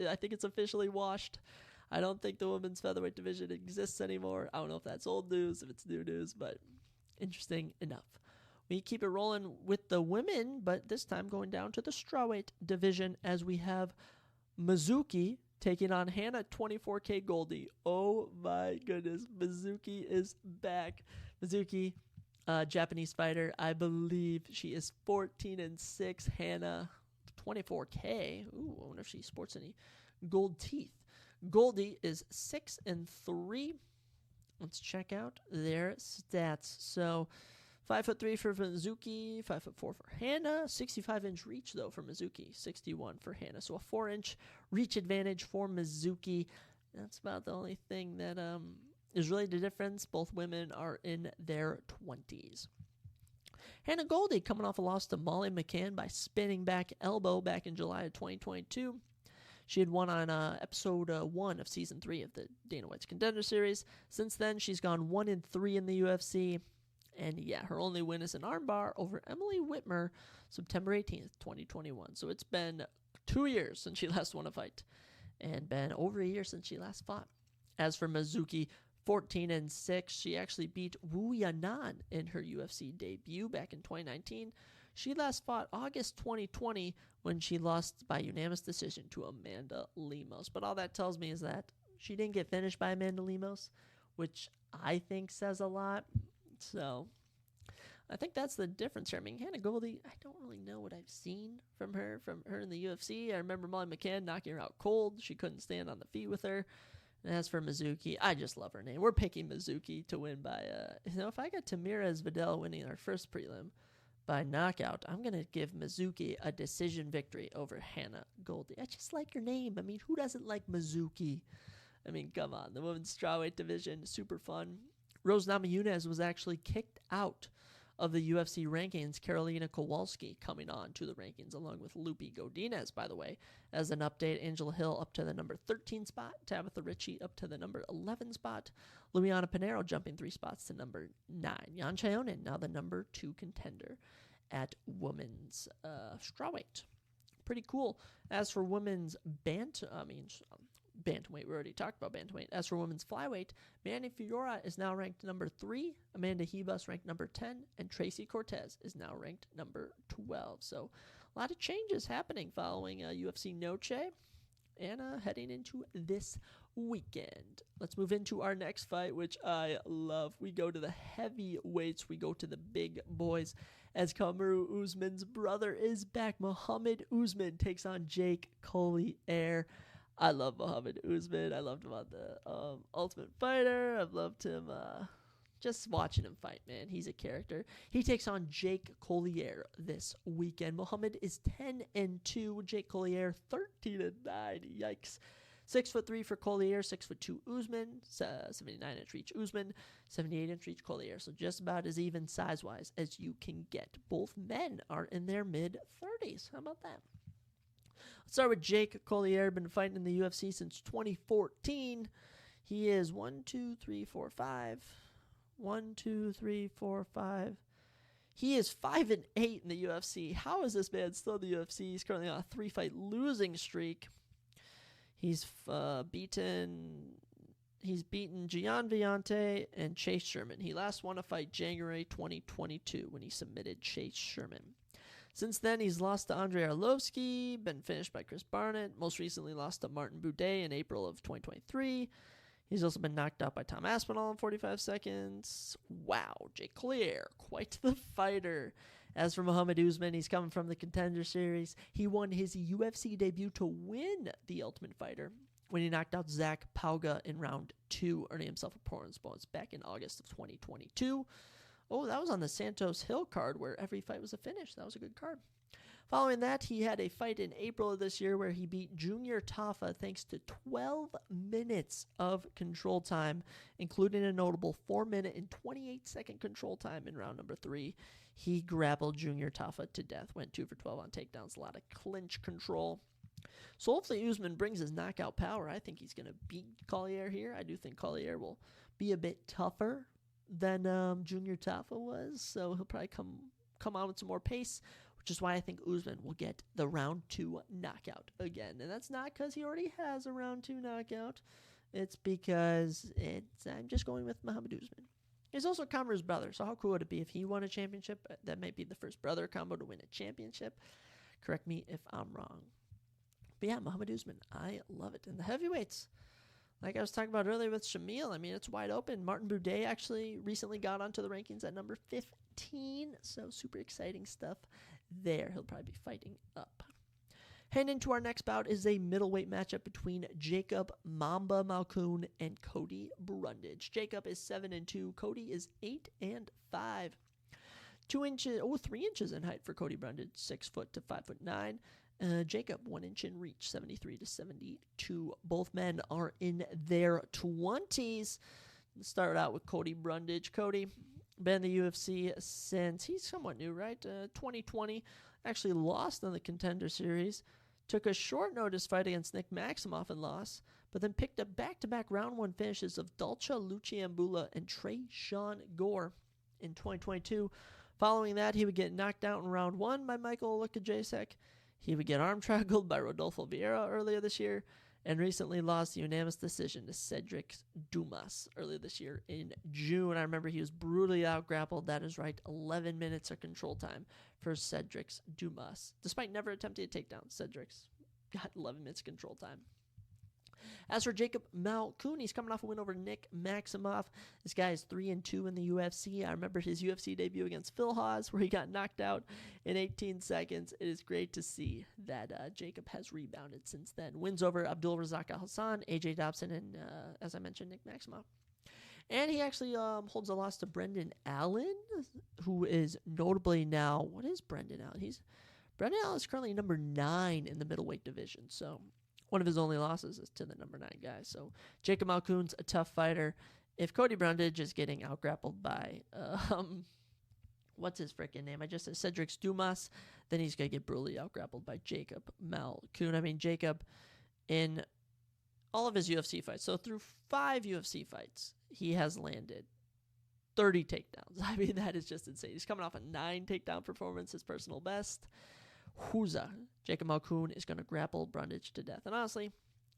I think it's officially washed. I don't think the women's featherweight division exists anymore. I don't know if that's old news, if it's new news, but interesting enough. We keep it rolling with the women, but this time going down to the strawweight division as we have Mizuki taking on Hannah 24K Goldie. Oh my goodness, Mizuki is back. Mizuki, Japanese fighter, I believe she is 14-6. Hannah 24K. Ooh, I wonder if she sports any gold teeth. Goldie is 6-3. Let's check out their stats. So 5'3" for Mizuki, 5'4" for Hannah, 65-inch reach though for Mizuki, 61 for Hannah. So a 4-inch reach advantage for Mizuki. That's about the only thing that is really the difference. Both women are in their 20s. Hannah Goldie coming off a loss to Molly McCann by spinning back elbow back in July of 2022. She had won on episode 1 of season 3 of the Dana White's Contender Series. Since then, she's gone 1-3 in the UFC. And yeah, her only win is an armbar over Emily Whitmer, September 18th, 2021. So it's been 2 years since she last won a fight, and been over a year since she last fought. As for Mizuki, 14-6, she actually beat Wu Yanan in her UFC debut back in 2019. She last fought August 2020 when she lost by unanimous decision to Amanda Lemos. But all that tells me is that she didn't get finished by Amanda Lemos, which I think says a lot. So I think that's the difference here. I mean, Hannah Goldie, I don't really know what I've seen from her in the UFC. I remember Molly McCann knocking her out cold. She couldn't stand on the feet with her. And as for Mizuki, I just love her name. We're picking Mizuki to win by, if I got Tamira Vidal winning our first prelim by knockout, I'm going to give Mizuki a decision victory over Hannah Goldie. I just like your name. I mean, who doesn't like Mizuki? I mean, come on. The women's strawweight division, super fun. Rose Namajunas was actually kicked out of the UFC rankings. Karolina Kowalski coming on to the rankings along with Lupi Godinez, by the way. As an update, Angela Hill up to the number 13 spot, Tabitha Ritchie up to the number 11 spot, Luiana Pinheiro jumping 3 spots to number 9. Yan Chaonin now the number 2 contender at women's strawweight. Pretty cool. As for women's bantamweight, we already talked about bantamweight. As for women's flyweight, Manny Fiora is now ranked number 3, Amanda Hebus ranked number 10, and Tracy Cortez is now ranked number 12. So a lot of changes happening following UFC Noche and heading into this weekend. Let's move into our next fight, which I love. We go to the heavyweights. We go to the big boys as Kamaru Usman's brother is back. Muhammad Usman takes on Jake Collier. I love Muhammad Usman. I loved him on the Ultimate Fighter. I've loved him just watching him fight, man. He's a character. He takes on Jake Collier this weekend. Muhammad is 10-2. Jake Collier 13-9. Yikes. 6'3" for Collier, 6'2" Usman, 79-inch reach Usman, 78-inch reach Collier. So just about as even size-wise as you can get. Both men are in their mid-30s. How about that? Let's start with Jake Collier. Been fighting in the UFC since 2014. He is 1, 2, 3, 4, 5. 1, 2, 3, 4, 5. He is 5-8 in the UFC. How is this man still in the UFC? He's currently on a 3-fight losing streak. He's beaten Gian Villante and Chase Sherman. He last won a fight January 2022 when he submitted Chase Sherman. Since then, he's lost to Andrei Arlovsky, been finished by Chris Barnett, most recently lost to Martin Boudet in April of 2023. He's also been knocked out by Tom Aspinall in 45 seconds. Wow, Jake Collier, quite the fighter. As for Muhammad Usman, he's coming from the Contender Series. He won his UFC debut to win the Ultimate Fighter when he knocked out Zach Pauga in round 2, earning himself a bronze bonus back in August of 2022. Oh, that was on the Santos Hill card where every fight was a finish. That was a good card. Following that, he had a fight in April of this year where he beat Junior Tafa thanks to 12 minutes of control time, including a notable 4-minute and 28-second control time in round number 3. He grappled Junior Tafa to death, went 2 for 12 on takedowns, a lot of clinch control. So hopefully Usman brings his knockout power. I think he's going to beat Collier here. I do think Collier will be a bit tougher than Junior Tafa was, so he'll probably come on with some more pace, which is why I think Usman will get the round 2 knockout again. And that's not because he already has a round 2 knockout. It's because I'm just going with Muhammad Usman. He's also Kamaru's brother, so how cool would it be if he won a championship? That might be the first brother combo to win a championship. Correct me if I'm wrong. But yeah, Muhammad Usman, I love it. And the heavyweights, like I was talking about earlier with Shamil, I mean, it's wide open. Martin Buday actually recently got onto the rankings at number 15, so super exciting stuff there. He'll probably be fighting up. Heading into our next bout is a middleweight matchup between Jacob Mamba Malkoun and Cody Brundage. Jacob is 7-2. Cody is 8-5. 3 inches in height for Cody Brundage, 6 foot to 5'9". Jacob, 1 inch in reach, 73 to 72. Both men are in their 20s. Let's start out with Cody Brundage. Cody, been in the UFC since, he's somewhat new, right? 2020. Actually lost in the Contender Series. Took a short notice fight against Nick Maximoff and lost, but then picked up back-to-back round 1 finishes of Dalcha Luciambula and Tresean Gore in 2022. Following that, he would get knocked out in round 1 by Michael Lukajacek. He would get arm trackled by Rodolfo Vieira earlier this year, and recently lost the unanimous decision to Cedric Dumas earlier this year in June. I remember he was brutally out-grappled. That is right, 11 minutes of control time for Cedric Dumas. Despite never attempting a takedown, Cedric's got 11 minutes control time. As for Jacob Malkoun, he's coming off a win over Nick Maximoff. This guy is 3-2 in the UFC. I remember his UFC debut against Phil Hawes, where he got knocked out in 18 seconds. It is great to see that Jacob has rebounded since then. Wins over Abdul Razak Al Hassan, AJ Dobson, and, as I mentioned, Nick Maximoff. And he actually holds a loss to Brendan Allen, who is notably now, what is Brendan Allen? Brendan Allen is currently number 9 in the middleweight division, so one of his only losses is to the number 9 guy. So Jacob Malkoun's a tough fighter. If Cody Brundage is getting out-grappled by, what's his freaking name? I just said Cedric Dumas, then he's going to get brutally out-grappled by Jacob Malkoun. I mean, Jacob, in all of his UFC fights, so through 5 UFC fights, he has landed 30 takedowns. I mean, that is just insane. He's coming off a 9 takedown performance, his personal best. Whoza. Jacob Malkoun is going to grapple Brundage to death. And honestly,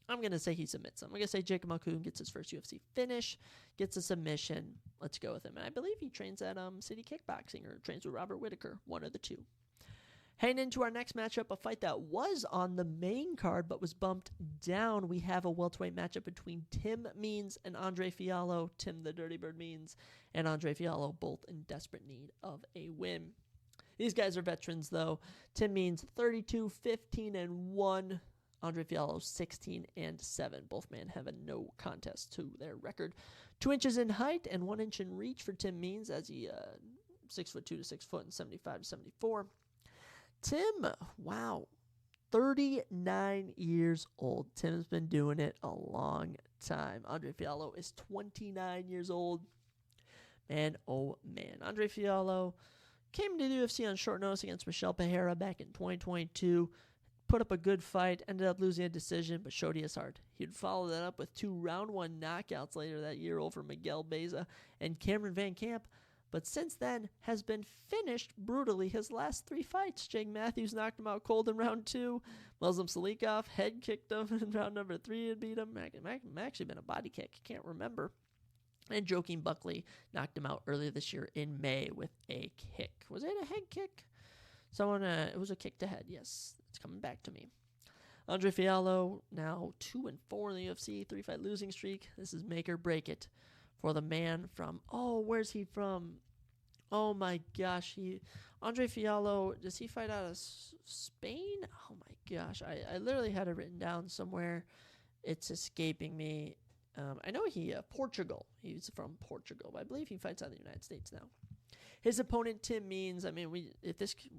I'm going to say he submits him. I'm going to say Jacob Malkoun gets his first UFC finish, gets a submission. Let's go with him. And I believe he trains at City Kickboxing or trains with Robert Whitaker, one of the two. Heading into our next matchup, a fight that was on the main card but was bumped down. We have a welterweight matchup between Tim Means and Andre Fiallo. Tim the Dirty Bird Means and Andre Fiallo, both in desperate need of a win. These guys are veterans, though. Tim Means 32, 15-1. Andre Fiallo 16-7. Both men have a no contest to their record. 2 inches in height and 1 inch in reach for Tim Means, as he 6'2" to 6 foot and 75 to 74. Tim, wow, 39 years old. Tim's been doing it a long time. Andre Fiallo is 29 years old. Man, oh man. Andre Fiallo came to the UFC on short notice against Michel Pereira back in 2022. Put up a good fight, ended up losing a decision, but showed he is hard. He'd follow that up with 2 round 1 knockouts later that year over Miguel Beza and Cameron Van Camp. But since then, has been finished brutally his last 3 fights. Jake Matthews knocked him out cold in round 2. Muslim Salikov head kicked him in round number 3 and beat him. Actually been a body kick. Can't remember. And Joaquin Buckley knocked him out earlier this year in May with a kick. Was it a head kick? It was a kick to head. Yes, it's coming back to me. Andre Fiallo now 2-4 in the UFC, 3-fight losing streak. This is make or break it for the man from, where's he from? Oh my gosh, Andre Fiallo, does he fight out of Spain? Oh my gosh, I literally had it written down somewhere. It's escaping me. I know Portugal. He's from Portugal, but I believe he fights out of the United States now. His opponent, Tim Means, I mean, we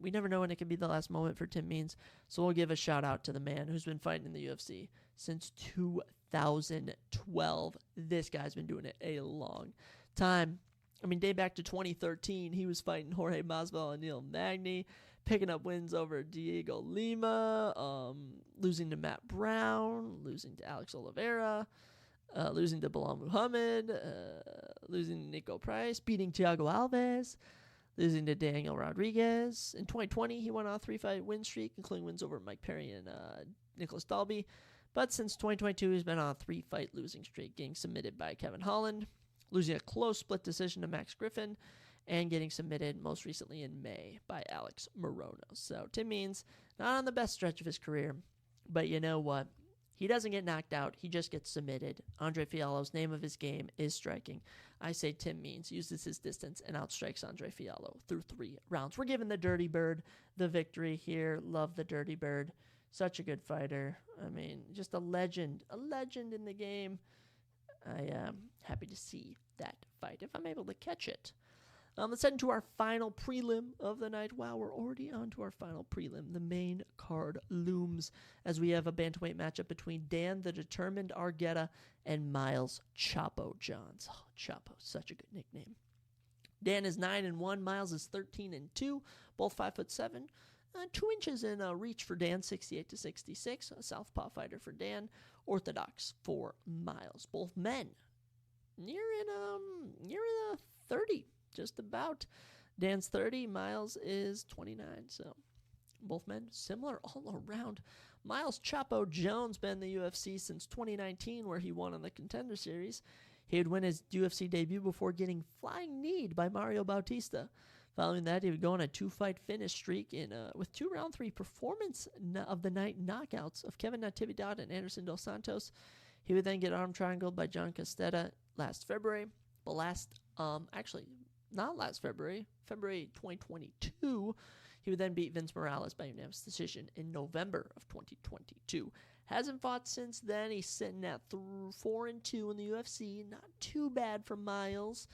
never know when it could be the last moment for Tim Means, so we'll give a shout-out to the man who's been fighting in the UFC since 2012. This guy's been doing it a long time. I mean, day back to 2013, he was fighting Jorge Masvidal and Neil Magny, picking up wins over Diego Lima, losing to Matt Brown, losing to Alex Oliveira, losing to Bilal Muhammad, losing to Nico Price, beating Thiago Alves, losing to Daniel Rodriguez. In 2020, he went on a 3-fight win streak, including wins over Mike Perry and Nicholas Dalby. But since 2022, he's been on a 3-fight losing streak, getting submitted by Kevin Holland, losing a close split decision to Max Griffin, and getting submitted most recently in May by Alex Morono. So Tim Means, not on the best stretch of his career, But you know what? He doesn't get knocked out. He just gets submitted. Andre Fiallo's name of his game is striking. I say Tim Means uses his distance and outstrikes Andre Fiallo through 3 rounds. We're giving the Dirty Bird the victory here. Love the Dirty Bird. Such a good fighter. I mean, just a legend in the game. I am happy to see that fight if I'm able to catch it. Let's head into our final prelim of the night. Wow, we're already on to our final prelim. The main card looms as we have a bantamweight matchup between Dan the Determined Argueta and Miles Chapo Johns. Oh, Chapo, such a good nickname. Dan is 9-1. Miles is 13-2. Both 5'7". 2 inches in reach for Dan, 68-66. A southpaw fighter for Dan, orthodox for Miles. Both men near in the 30. Just about. Dan's 30, Miles is 29, so both men similar all around. Miles Chapo Jones been in the UFC since 2019, where he won on the Contender Series. He would win his UFC debut before getting flying kneed by Mario Bautista. Following that, he would go on a 2-fight finish streak with 2 round 3 performance of the night knockouts of Kevin Natividad and Anderson Dos Santos. He would then get arm triangled by John Castetta last February. But not last February, February 2022, he would then beat Vince Morales by unanimous decision in November of 2022. Hasn't fought since then. He's sitting at 4-2 in the UFC. Not too bad for Miles.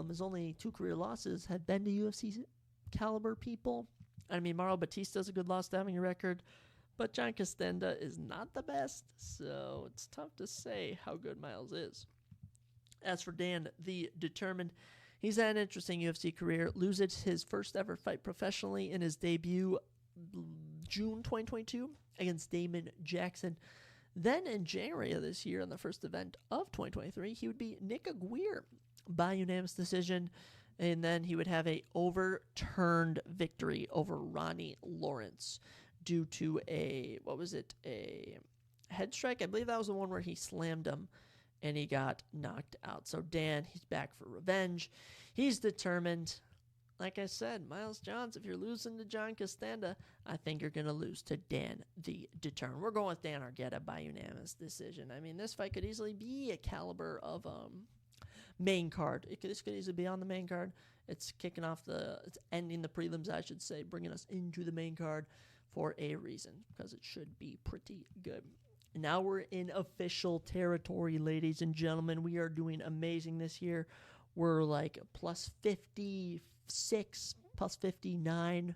His only 2 career losses have been to UFC caliber people. I mean, Mario Batista's a good loss to having a record, but John Castenda is not the best, so it's tough to say how good Miles is. As for Dan the Determined, he's had an interesting UFC career. Loses his first ever fight professionally in his debut June 2022 against Damon Jackson. Then in January of this year, on the first event of 2023, he would beat Nick Aguirre by unanimous decision, and then he would have a overturned victory over Ronnie Lawrence due to a head strike? I believe that was the one where he slammed him and he got knocked out. So Dan, he's back for revenge. He's determined. Like I said, Miles Johns, if you're losing to John Castenda, I think you're going to lose to Dan the Determined. We're going with Dan Argueta by unanimous decision. I mean, this fight could easily be a caliber of main card. This could easily be on the main card. It's ending the prelims, I should say, bringing us into the main card for a reason, because it should be pretty good. Now we're in official territory, ladies and gentlemen. We are doing amazing this year. We're like plus 56, plus 59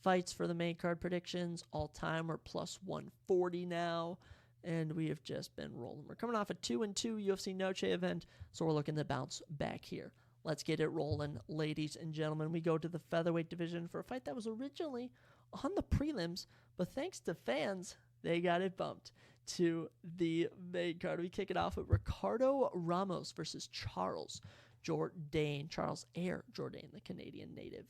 fights for the main card predictions. All time, we're plus 140 now, and we have just been rolling. We're coming off a 2-2 UFC Noche event, so we're looking to bounce back here. Let's get it rolling, ladies and gentlemen. We go to the featherweight division for a fight that was originally on the prelims, but thanks to fans, they got it bumped to the main card. We kick it off with Ricardo Ramos versus Charles Jourdain. Charles Air Jourdain, the Canadian native.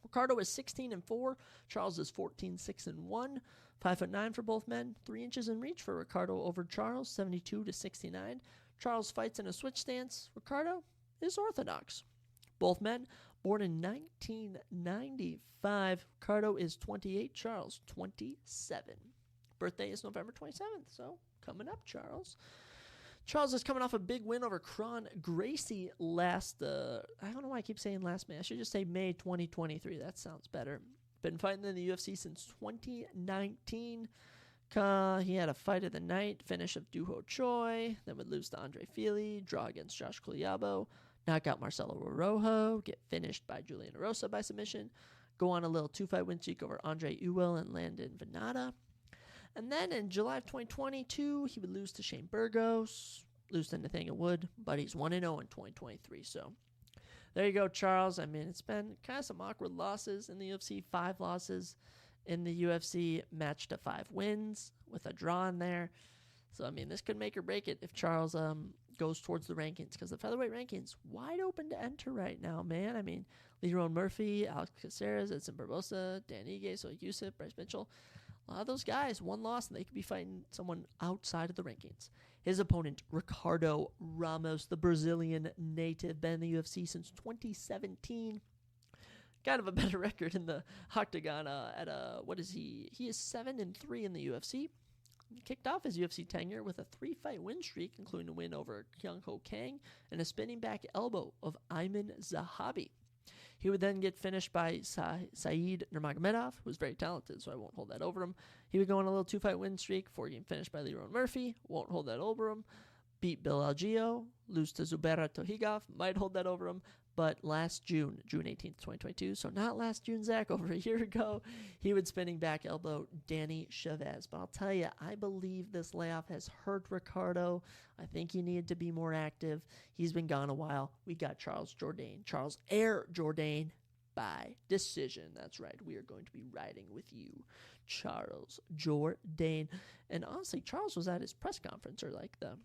Ricardo is 16-4. Charles is 14-6-1. 5'9" for both men. 3 inches in reach for Ricardo over Charles, 72-69. Charles fights in a switch stance. Ricardo is orthodox. Both men born in 1995. Ricardo is 28. Charles 27. Birthday is November 27th, so coming up, Charles. Charles is coming off a big win over Kron Gracie I don't know why I keep saying last May. I should just say May 2023. That sounds better. Been fighting in the UFC since 2019. He had a fight of the night, finish of Duho Choi, then would lose to Andre Fili, draw against Josh Kuyabo, knock out Marcelo Rojo, get finished by Julian Erosa by submission, go on a little 2-fight win streak over Andre Ewell and Landon Venata. And then in July of 2022, he would lose to Shane Burgos, lose to Nathaniel Wood, but he's 1-0 in 2023. So there you go, Charles. I mean, it's been kind of some awkward losses in the UFC, 5 losses in the UFC, matched to 5 wins with a draw in there. So, I mean, this could make or break it if Charles goes towards the rankings, because the featherweight rankings wide open to enter right now, man. I mean, Leron Murphy, Alex Caceres, Edson Barbosa, Dan Ige, Soy Yusuf, Bryce Mitchell. A lot of those guys, 1 loss, and they could be fighting someone outside of the rankings. His opponent, Ricardo Ramos, the Brazilian native, been in the UFC since 2017. kind of a better record in the octagon. What is he? He is 7-3 in the UFC. He kicked off his UFC tenure with a 3-fight win streak, including a win over Kyung Ho Kang and a spinning back elbow of Ayman Zahabi. He would then get finished by Saeed Nurmagomedov, who was very talented, so I won't hold that over him. He would go on a little 2-fight win streak before getting finished by Leron Murphy. Won't hold that over him. Beat Bill Algeo, lose to Zubaira Tohigov, might hold that over him. But last June 18th, 2022, so not last June, Zach, over a year ago, he would spinning back elbow Danny Chavez. But I'll tell you, I believe this layoff has hurt Ricardo. I think he needed to be more active. He's been gone a while. We got Charles Air Jourdain, by decision. That's right. We are going to be riding with you, Charles Jourdain. And honestly, Charles was at his press conference, or like the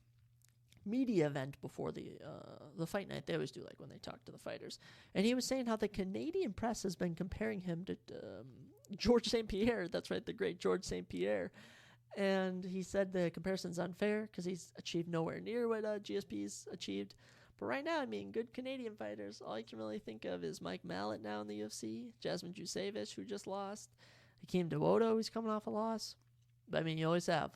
media event before the fight night. They always do, like, when they talk to the fighters, and he was saying how the Canadian press has been comparing him to George St. Pierre. That's right, the great George St. Pierre. And he said the comparison's unfair because he's achieved nowhere near what GSP's achieved. But right now, I mean, good Canadian fighters, all you can really think of is Mike Mallet now in the UFC, Jasmine Jusevich, who just lost, Hakeem Dawodo, who's coming off a loss. But I mean, you always have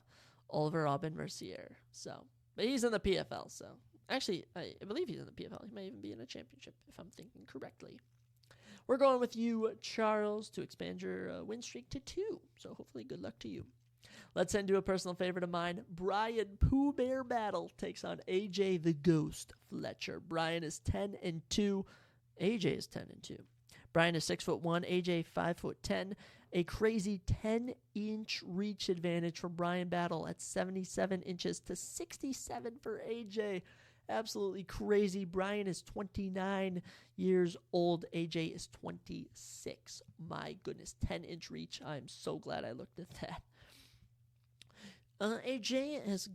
Oliver Aubin Mercier. So, but he's in the PFL, so actually, I believe he's in the PFL. He may even be in a championship, if I'm thinking correctly. We're going with you, Charles, to expand your win streak to 2. So hopefully, good luck to you. Let's head to a personal favorite of mine. Brian Pooh Bear Battle takes on AJ the Ghost Fletcher. Brian is 10-2. AJ is 10-2. Brian is 6'1", AJ 5'10". A crazy 10-inch reach advantage for Brian Battle at 77 inches to 67 for AJ. Absolutely crazy. Brian is 29 years old. AJ is 26. My goodness, 10-inch reach. I'm so glad I looked at that. AJ has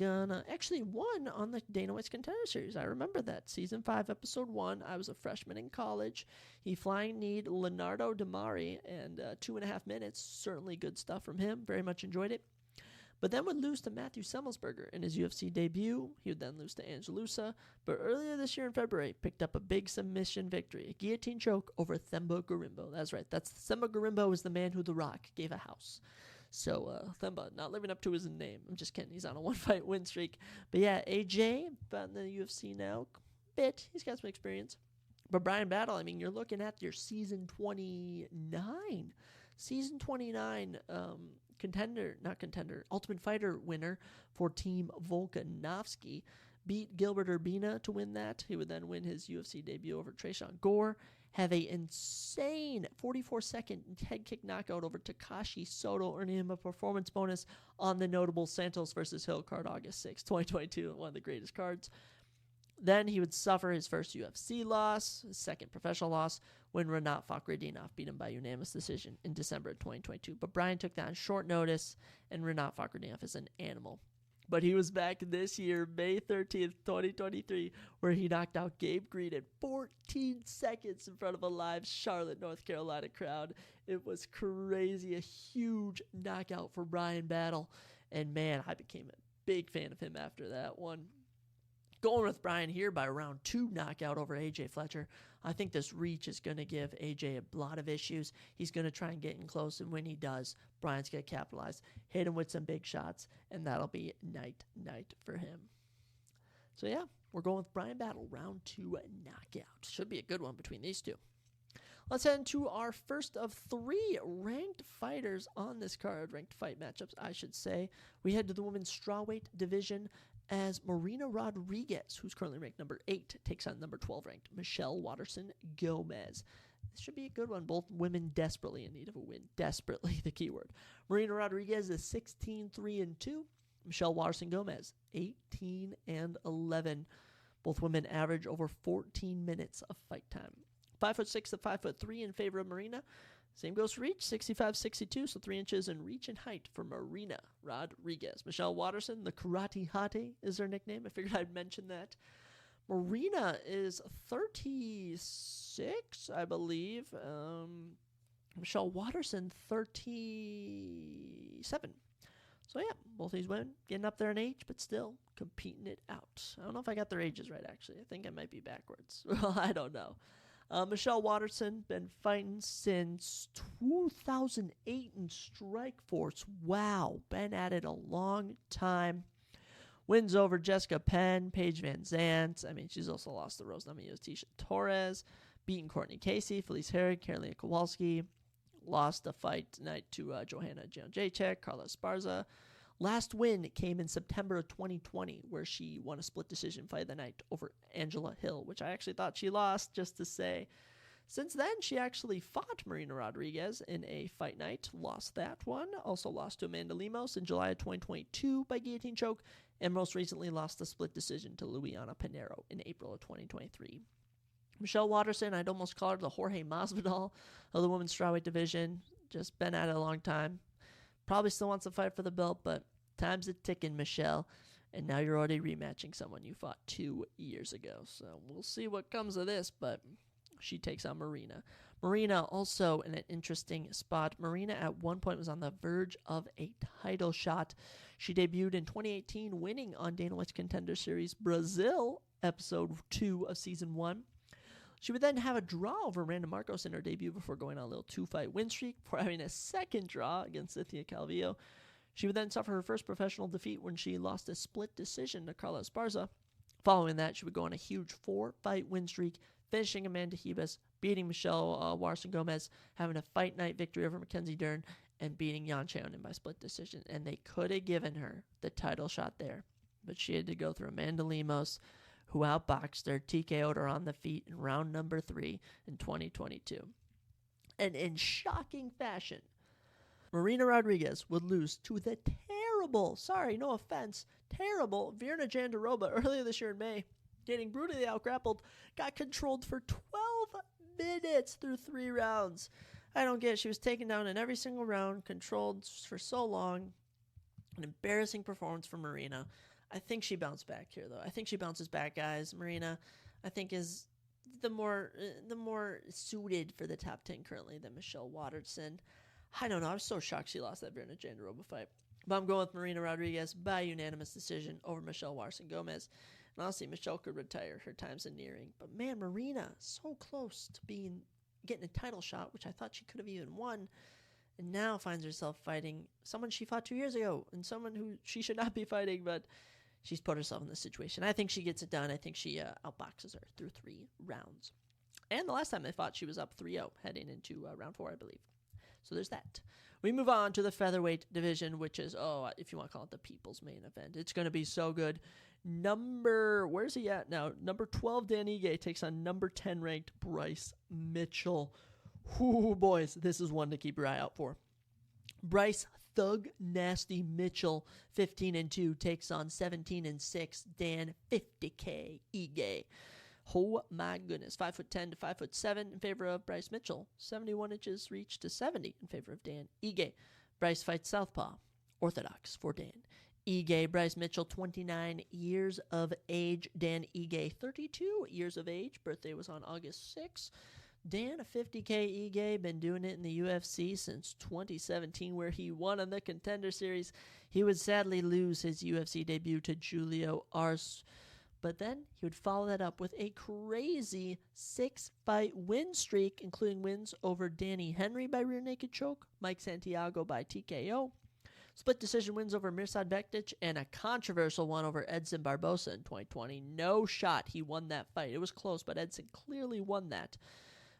actually won on the Dana Whites Contender Series. I remember that. Season 5, Episode 1. I was a freshman in college. He flying kneed Leonardo Damari and 2.5 minutes. Certainly good stuff from him. Very much enjoyed it. But then would lose to Matthew Semmelsberger in his UFC debut. He would then lose to Angelusa. But earlier this year in February, picked up a big submission victory. A guillotine choke over Themba Gorimbo. That's right. Themba Gorimbo is the man who The Rock gave a house. So, Themba, not living up to his name. I'm just kidding. He's on a 1-fight win streak. But yeah, AJ, about in the UFC now. He's got some experience. But Brian Battle, I mean, you're looking at your season 29. Season 29 Ultimate Fighter winner for Team Volkanovski. Beat Gilbert Urbina to win that. He would then win his UFC debut over Tresean Gore. Have a insane 44-second head kick knockout over Takashi Soto, earning him a performance bonus on the notable Santos versus Hill card August 6, 2022, one of the greatest cards. Then he would suffer his first UFC loss, his second professional loss, when Renat Fakhretdinov beat him by unanimous decision in December of 2022. But Brian took that on short notice, and Renat Fakhretdinov is an animal. But he was back this year, May 13th, 2023, where he knocked out Gabe Green in 14 seconds in front of a live Charlotte, North Carolina crowd. It was crazy, a huge knockout for Brian Battle. And man, I became a big fan of him after that one. Going with Brian here by round 2 knockout over AJ Fletcher. I think this reach is going to give AJ a lot of issues. He's going to try and get in close, and when he does, Brian's going to capitalize, hit him with some big shots, and that'll be night for him. So yeah, we're going with Brian Battle, round 2 knockout. Should be a good one between these two. Let's head into our first of 3 ranked fighters on this card, ranked fight matchups, I should say. We head to the women's strawweight division as Marina Rodriguez, who's currently ranked number 8, takes on number 12 ranked Michelle Waterson Gomez. This should be a good one. Both women desperately in need of a win. Desperately, the key word. Marina Rodriguez is 16-3-2. Michelle Waterson Gomez, 18-11. Both women average over 14 minutes of fight time. 5'6" to 5'3" in favor of Marina. Same goes for reach, 65-62, so 3 inches in reach and height for Marina Rodriguez. Michelle Waterson, the Karate Hottie is her nickname. I figured I'd mention that. Marina is 36, I believe. Michelle Waterson, 37. So yeah, both these women getting up there in age, but still competing it out. I don't know if I got their ages right, actually. I think I might be backwards. Well, I don't know. Michelle Waterson, been fighting since 2008 in Strikeforce. Wow, been at it a long time. Wins over Jessica Penn, Paige Van Zandt. I mean, she's also lost to Rose Namajunas, Tisha Torres, beaten Courtney Casey, Felice Herrig, Karolina Kowalski. Lost the fight tonight to Johanna Jędrzejczyk, Carla Esparza. Last win came in September of 2020, where she won a split decision fight of the night over Angela Hill, which I actually thought she lost, just to say. Since then, she actually fought Marina Rodriguez in a fight night, lost that one. Also lost to Amanda Lemos in July of 2022 by guillotine choke, and most recently lost a split decision to Luiana Pinheiro in April of 2023. Michelle Waterson, I'd almost call her the Jorge Masvidal of the women's strawweight division. Just been at it a long time. Probably still wants to fight for the belt, but time's a ticking, Michelle. And now you're already rematching someone you fought 2 years ago. So we'll see what comes of this, but she takes on Marina. Marina also in an interesting spot. Marina at one point was on the verge of a title shot. She debuted in 2018, winning on Dana White's Contender Series Brazil, episode 2 of season 1. She would then have a draw over Amanda Marcos in her debut before going on a little 2-fight win streak before having a second draw against Cynthia Calvillo. She would then suffer her first professional defeat when she lost a split decision to Carla Esparza. Following that, she would go on a huge 4-fight win streak, finishing Amanda Ribas, beating Michelle Waterson Gomez, having a fight night victory over Mackenzie Dern, and beating Yan Chaonin by split decision. And they could have given her the title shot there, but she had to go through Amanda Lemos, who outboxed her, TKO'd her on the feet in round number 3 in 2022. And in shocking fashion, Marina Rodriguez would lose to the terrible, terrible Virna Jandiroba earlier this year in May, getting brutally outgrappled, got controlled for 12 minutes through 3 rounds. I don't get it. She was taken down in every single round, controlled for so long. An embarrassing performance for Marina. I think she bounced back here, though. I think she bounces back, guys. Marina, I think, is the more suited for the top 10 currently than Michelle Waterson. I don't know. I was so shocked she lost that Virna Jandiroba fight. But I'm going with Marina Rodriguez by unanimous decision over Michelle Waterson Gomez. And honestly, Michelle could retire. Her time's nearing. But man, Marina, so close to getting a title shot, which I thought she could have even won. And now finds herself fighting someone she fought 2 years ago and someone who she should not be fighting, but she's put herself in this situation. I think she gets it done. I think she outboxes her through 3 rounds. And the last time they fought, she was up 3-0 heading into round 4, I believe. So there's that. We move on to the featherweight division, which is, if you want to call it the people's main event. It's going to be so good. Where's he at now? Number 12, Dan Ige, takes on number 10 ranked Bryce Mitchell. Ooh, boys, this is one to keep your eye out for. Bryce Thug Nasty Mitchell, 15-2, takes on 17-6 Dan 50K Ige. Oh my goodness, 5'10" to 5'7" in favor of Bryce Mitchell. 71 inches reach to 70 in favor of Dan Ige. Bryce fights southpaw, orthodox for Dan Ige. Bryce Mitchell, 29 years of age. Dan Ige, 32 years of age. Birthday was on August 6th. Dan, a 50K Ige, been doing it in the UFC since 2017, where he won on the Contender Series. He would sadly lose his UFC debut to Julio Arce, but then he would follow that up with a crazy 6-fight win streak, including wins over Danny Henry by rear naked choke, Mike Santiago by TKO, split decision wins over Mirsad Bektic, and a controversial one over Edson Barbosa in 2020. No shot he won that fight. It was close, but Edson clearly won that.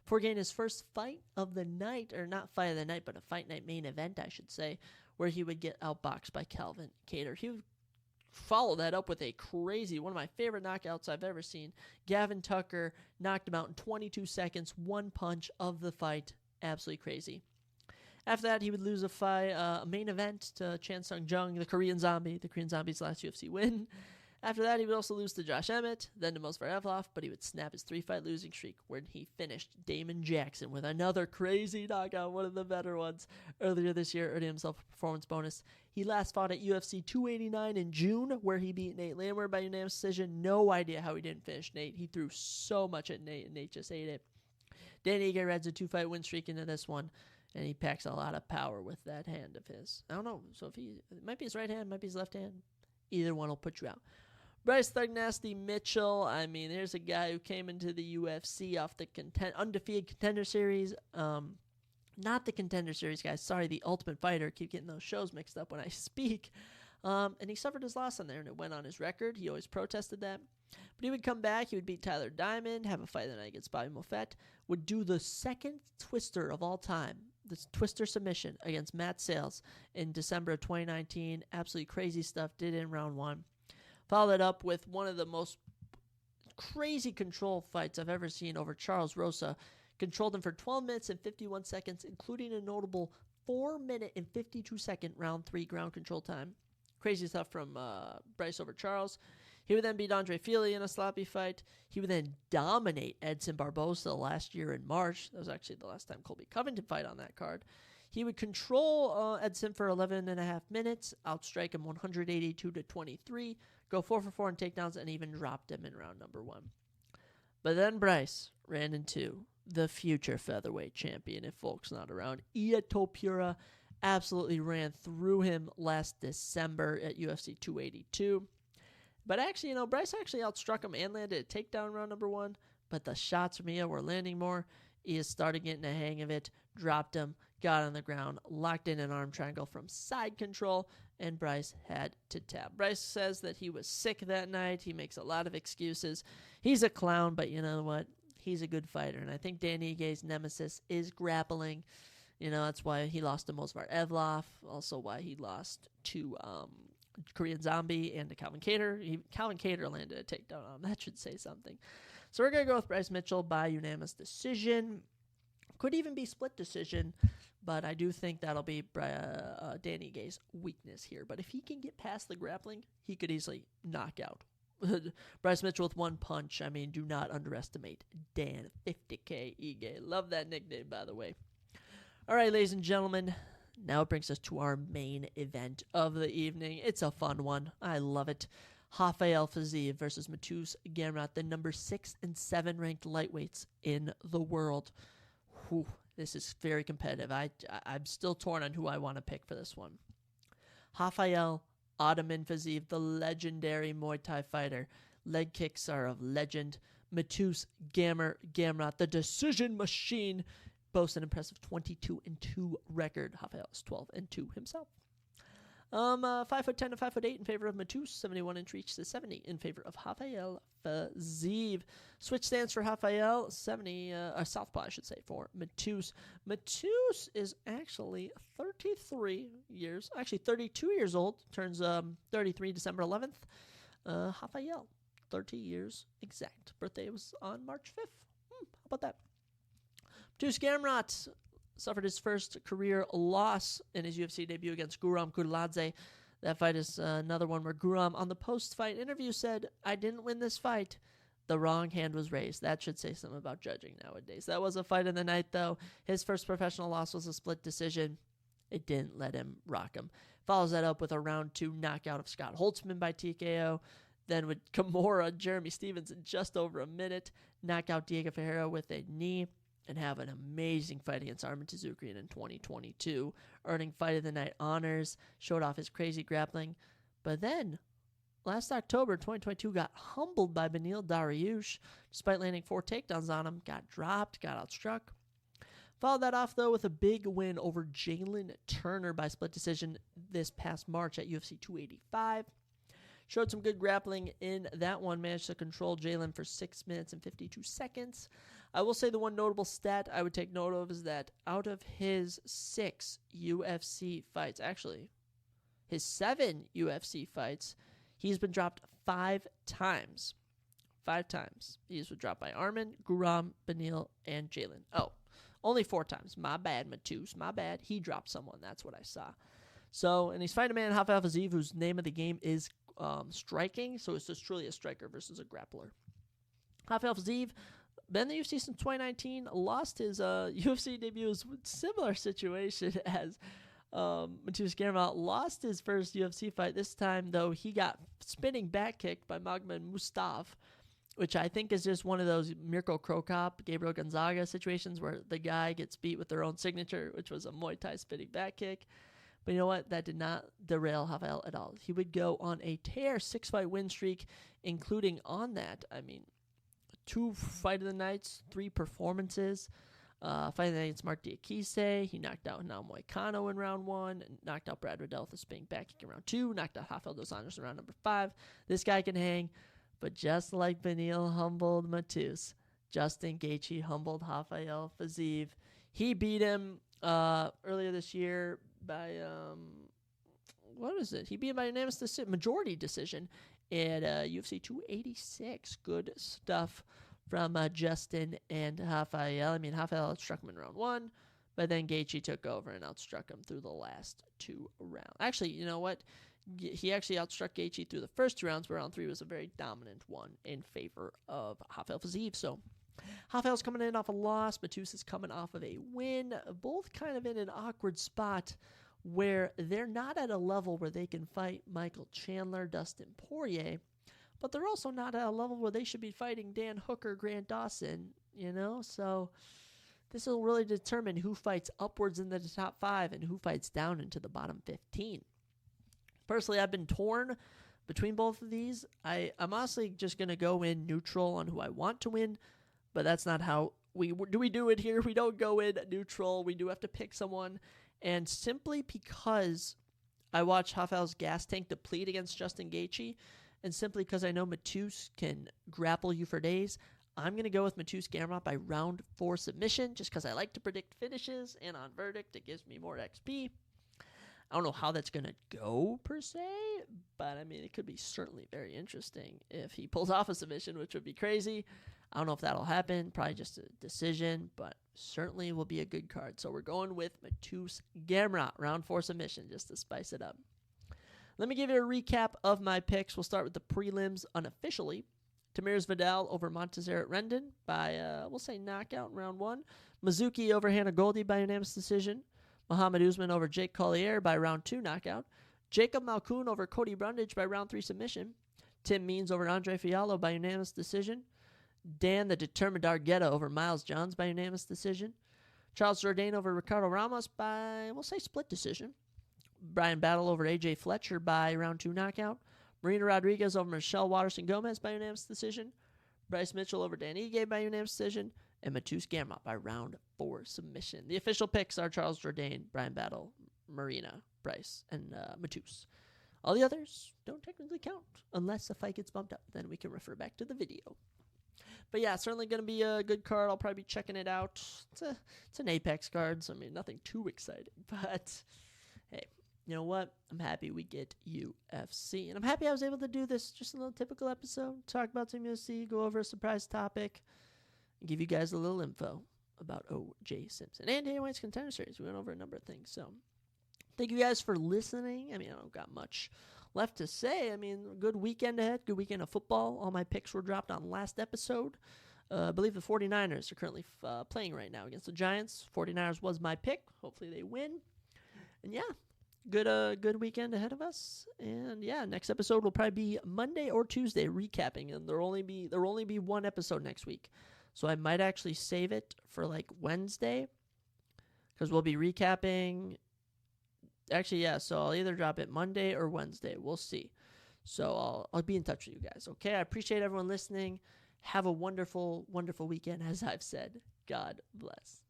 Before getting his first fight of the night, or not fight of the night, but a fight night main event, I should say, where he would get outboxed by Calvin Kattar. He would follow that up with a crazy, one of my favorite knockouts I've ever seen. Gavin Tucker knocked him out in 22 seconds, one punch of the fight. Absolutely crazy. After that, he would lose a main event to Chan Sung Jung, the Korean Zombie, the Korean Zombie's last UFC win. After that, he would also lose to Josh Emmett, then to Mosvar Evloff, but he would snap his 3-fight losing streak when he finished Damon Jackson with another crazy knockout, one of the better ones, earlier this year, earning himself a performance bonus. He last fought at UFC 289 in June, where he beat Nate Landwehr by unanimous decision. No idea how he didn't finish Nate. He threw so much at Nate, and Nate just ate it. Dan Ige rides a 2-fight win streak into this one, and he packs a lot of power with that hand of his. I don't know, so it might be his right hand, might be his left hand. Either one will put you out. Bryce Thug Nasty Mitchell, I mean, there's a guy who came into the UFC off the undefeated Contender Series. Not the Contender Series, guys. Sorry, the Ultimate Fighter. Keep getting those shows mixed up when I speak. And he suffered his loss on there, and it went on his record. He always protested that. But he would come back. He would beat Tyler Diamond, have a fight the night against Bobby Moffett, would do the second twister of all time, this twister submission against Matt Sales in December of 2019. Absolutely crazy stuff. Did it in round 1. Followed it up with one of the most crazy control fights I've ever seen over Charles Rosa. Controlled him for 12 minutes and 51 seconds, including a notable 4-minute and 52-second round 3 ground control time. Crazy stuff from Bryce over Charles. He would then beat Andre Fili in a sloppy fight. He would then dominate Edson Barbosa last year in March. That was actually the last time Colby Covington fight on that card. He would control Edson for 11 and a half minutes, outstrike him 182-23, go 4 for 4 on takedowns, and even dropped him in round number 1. But then Bryce ran into the future featherweight champion, if Folk's not around. Ilia Topuria absolutely ran through him last December at UFC 282. But actually, Bryce actually outstruck him and landed a takedown round number 1. But the shots from Ilia were landing more. Ilia started getting a hang of it, dropped him, got on the ground, locked in an arm triangle from side control, and Bryce had to tap. Bryce says that he was sick that night. He makes a lot of excuses. He's a clown, but you know what? He's a good fighter, and I think Dan Igue's nemesis is grappling. That's why he lost to Movsar Evloev, also why he lost to Korean Zombie and to Calvin Kattar. Calvin Kattar landed a takedown on him. That should say something. So we're going to go with Bryce Mitchell by unanimous decision. Could even be split decision, but I do think that'll be Dan Igue's weakness here. But if he can get past the grappling, he could easily knock out Bryce Mitchell with one punch. I mean, do not underestimate Dan 50K Ige. Love that nickname, by the way. All right, ladies and gentlemen, now it brings us to our main event of the evening. It's a fun one. I love it. Rafael Fiziev versus Mateusz Gamrot, the number 6 and 7 ranked lightweights in the world. Whew, this is very competitive. I'm still torn on who I want to pick for this one. Rafael Ottoman Fiziev, the legendary Muay Thai fighter. Leg kicks are of legend. Mateusz Gamrot, the decision machine, boasts an impressive 22-2 record. Rafael is 12-2 himself. 5'10" to 5'8" in favor of Mateusz, 71-inch reach to 70 in favor of Rafael Fiziev. Switch stance for Rafael, southpaw, I should say, for Mateusz. Mateusz is actually 32 years old, turns 33 December 11th. Rafael, 30 years exact. Birthday was on March 5th. How about that? Mateusz Gamrot suffered his first career loss in his UFC debut against Guram Kudladze. That fight is another one where Guram, on the post-fight interview, said, "I didn't win this fight. The wrong hand was raised." That should say something about judging nowadays. That was a fight in the night, though. His first professional loss was a split decision. It didn't let him rock him. Follows that up with a round 2 knockout of Scott Holtzman by TKO. Then with Kimura, Jeremy Stevens in just over a minute. Knockout Diego Ferreira with a knee. And have an amazing fight against Arman Tsarukyan in 2022, earning Fight of the Night honors, showed off his crazy grappling. But then, last October 2022, got humbled by Beneil Dariush, despite landing 4 takedowns on him, got dropped, got outstruck. Followed that off, though, with a big win over Jalen Turner by split decision this past March at UFC 285. Showed some good grappling in that one, managed to control Jalen for 6 minutes and 52 seconds. I will say the one notable stat I would take note of is that out of his 6 UFC fights, actually, his 7 UFC fights, he's been dropped 5 times. 5 times. He's been dropped by Arman, Guram, Beneil, and Jalen. Oh, only 4 times. My bad, Mateusz. My bad. He dropped someone. That's what I saw. So, and he's fighting a man, Rafael Fiziev, whose name of the game is striking. So it's just truly a striker versus a grappler. Rafael Fiziev, been in the UFC since 2019, lost his UFC debut. Similar situation as Mateusz Gamrot. Lost his first UFC fight. This time, though, he got spinning back kicked by Magomed Mustafa, which I think is just one of those Mirko Krokop, Gabriel Gonzaga situations where the guy gets beat with their own signature, which was a Muay Thai spinning back kick. But you know what? That did not derail Rafael at all. He would go on a tear 6-fight win streak, including on that, 2 Fight of the Nights, 3 performances. Fight of the Night against Mark Diakise. He knocked out Naomi Kano in round 1, and knocked out Brad Riddell with a spinning back kick in round 2, knocked out Rafael dos Anjos in round number 5. This guy can hang, but just like Beneil humbled Matus, Justin Gaethje humbled Rafael Fiziev. He beat him earlier this year by, He beat him by unanimous majority decision at UFC 286. Good stuff from Justin and Rafael. Rafael outstruck him in round 1, but then Gaethje took over and outstruck him through the last 2 rounds. Actually, you know what? He actually outstruck Gaethje through the first 2 rounds, but round 3 was a very dominant one in favor of Rafael Fiziev. So Rafael's coming in off a loss. Matus is coming off of a win. Both kind of in an awkward spot where they're not at a level where they can fight Michael Chandler, Dustin Poirier, but they're also not at a level where they should be fighting Dan Hooker, Grant Dawson, So this will really determine who fights upwards in the top 5 and who fights down into the bottom 15. Personally, I've been torn between both of these. I'm honestly just going to go in neutral on who I want to win, but that's not how we do it here. We don't go in neutral. We do have to pick someone. And simply because I watched Rafael's gas tank deplete against Justin Gaethje, and simply because I know Matus can grapple you for days, I'm going to go with Matus Gamrot by round 4 submission, just because I like to predict finishes, and on verdict, it gives me more XP. I don't know how that's going to go, per se, but, it could be certainly very interesting if he pulls off a submission, which would be crazy. I don't know if that'll happen, probably just a decision, but certainly will be a good card. So we're going with Matus Gamrot, round 4 submission, just to spice it up. Let me give you a recap of my picks. We'll start with the prelims unofficially. Tamiris Vidal over Montezerrat Rendon by, we'll say, knockout in round 1. Mizuki over Hannah Goldie by unanimous decision. Muhammad Usman over Jake Collier by round 2 knockout. Jacob Malkoun over Cody Brundage by round 3 submission. Tim Means over Andre Fiallo by unanimous decision. Dan the Determined Argueta over Miles Johns by unanimous decision. Charles Jourdain over Ricardo Ramos by, we'll say, split decision. Brian Battle over AJ Fletcher by round 2 knockout. Marina Rodriguez over Michelle Waterson Gomez by unanimous decision. Bryce Mitchell over Dan Ige by unanimous decision. And Matus Gamrot by round 4 submission. The official picks are Charles Jourdain, Brian Battle, Marina, Bryce, and Matus. All the others don't technically count unless the fight gets bumped up. Then we can refer back to the video. But yeah, certainly going to be a good card. I'll probably be checking it out. It's an Apex card, so nothing too exciting. But hey, you know what? I'm happy we get UFC. And I'm happy I was able to do this, just a little typical episode. Talk about some UFC, go over a surprise topic, and give you guys a little info about OJ Simpson and Dana White's Contender Series. We went over a number of things. So thank you guys for listening. I don't got much left to say. Good weekend ahead. Good weekend of football. All my picks were dropped on last episode. I believe the 49ers are currently playing right now against the Giants. 49ers was my pick. Hopefully they win. And yeah, good weekend ahead of us. And yeah, next episode will probably be Monday or Tuesday recapping. And there'll only be one episode next week. So I might actually save it for Wednesday, because we'll be recapping. Actually, yeah, so I'll either drop it Monday or Wednesday. We'll see. So I'll be in touch with you guys, okay? I appreciate everyone listening. Have a wonderful, wonderful weekend, as I've said. God bless.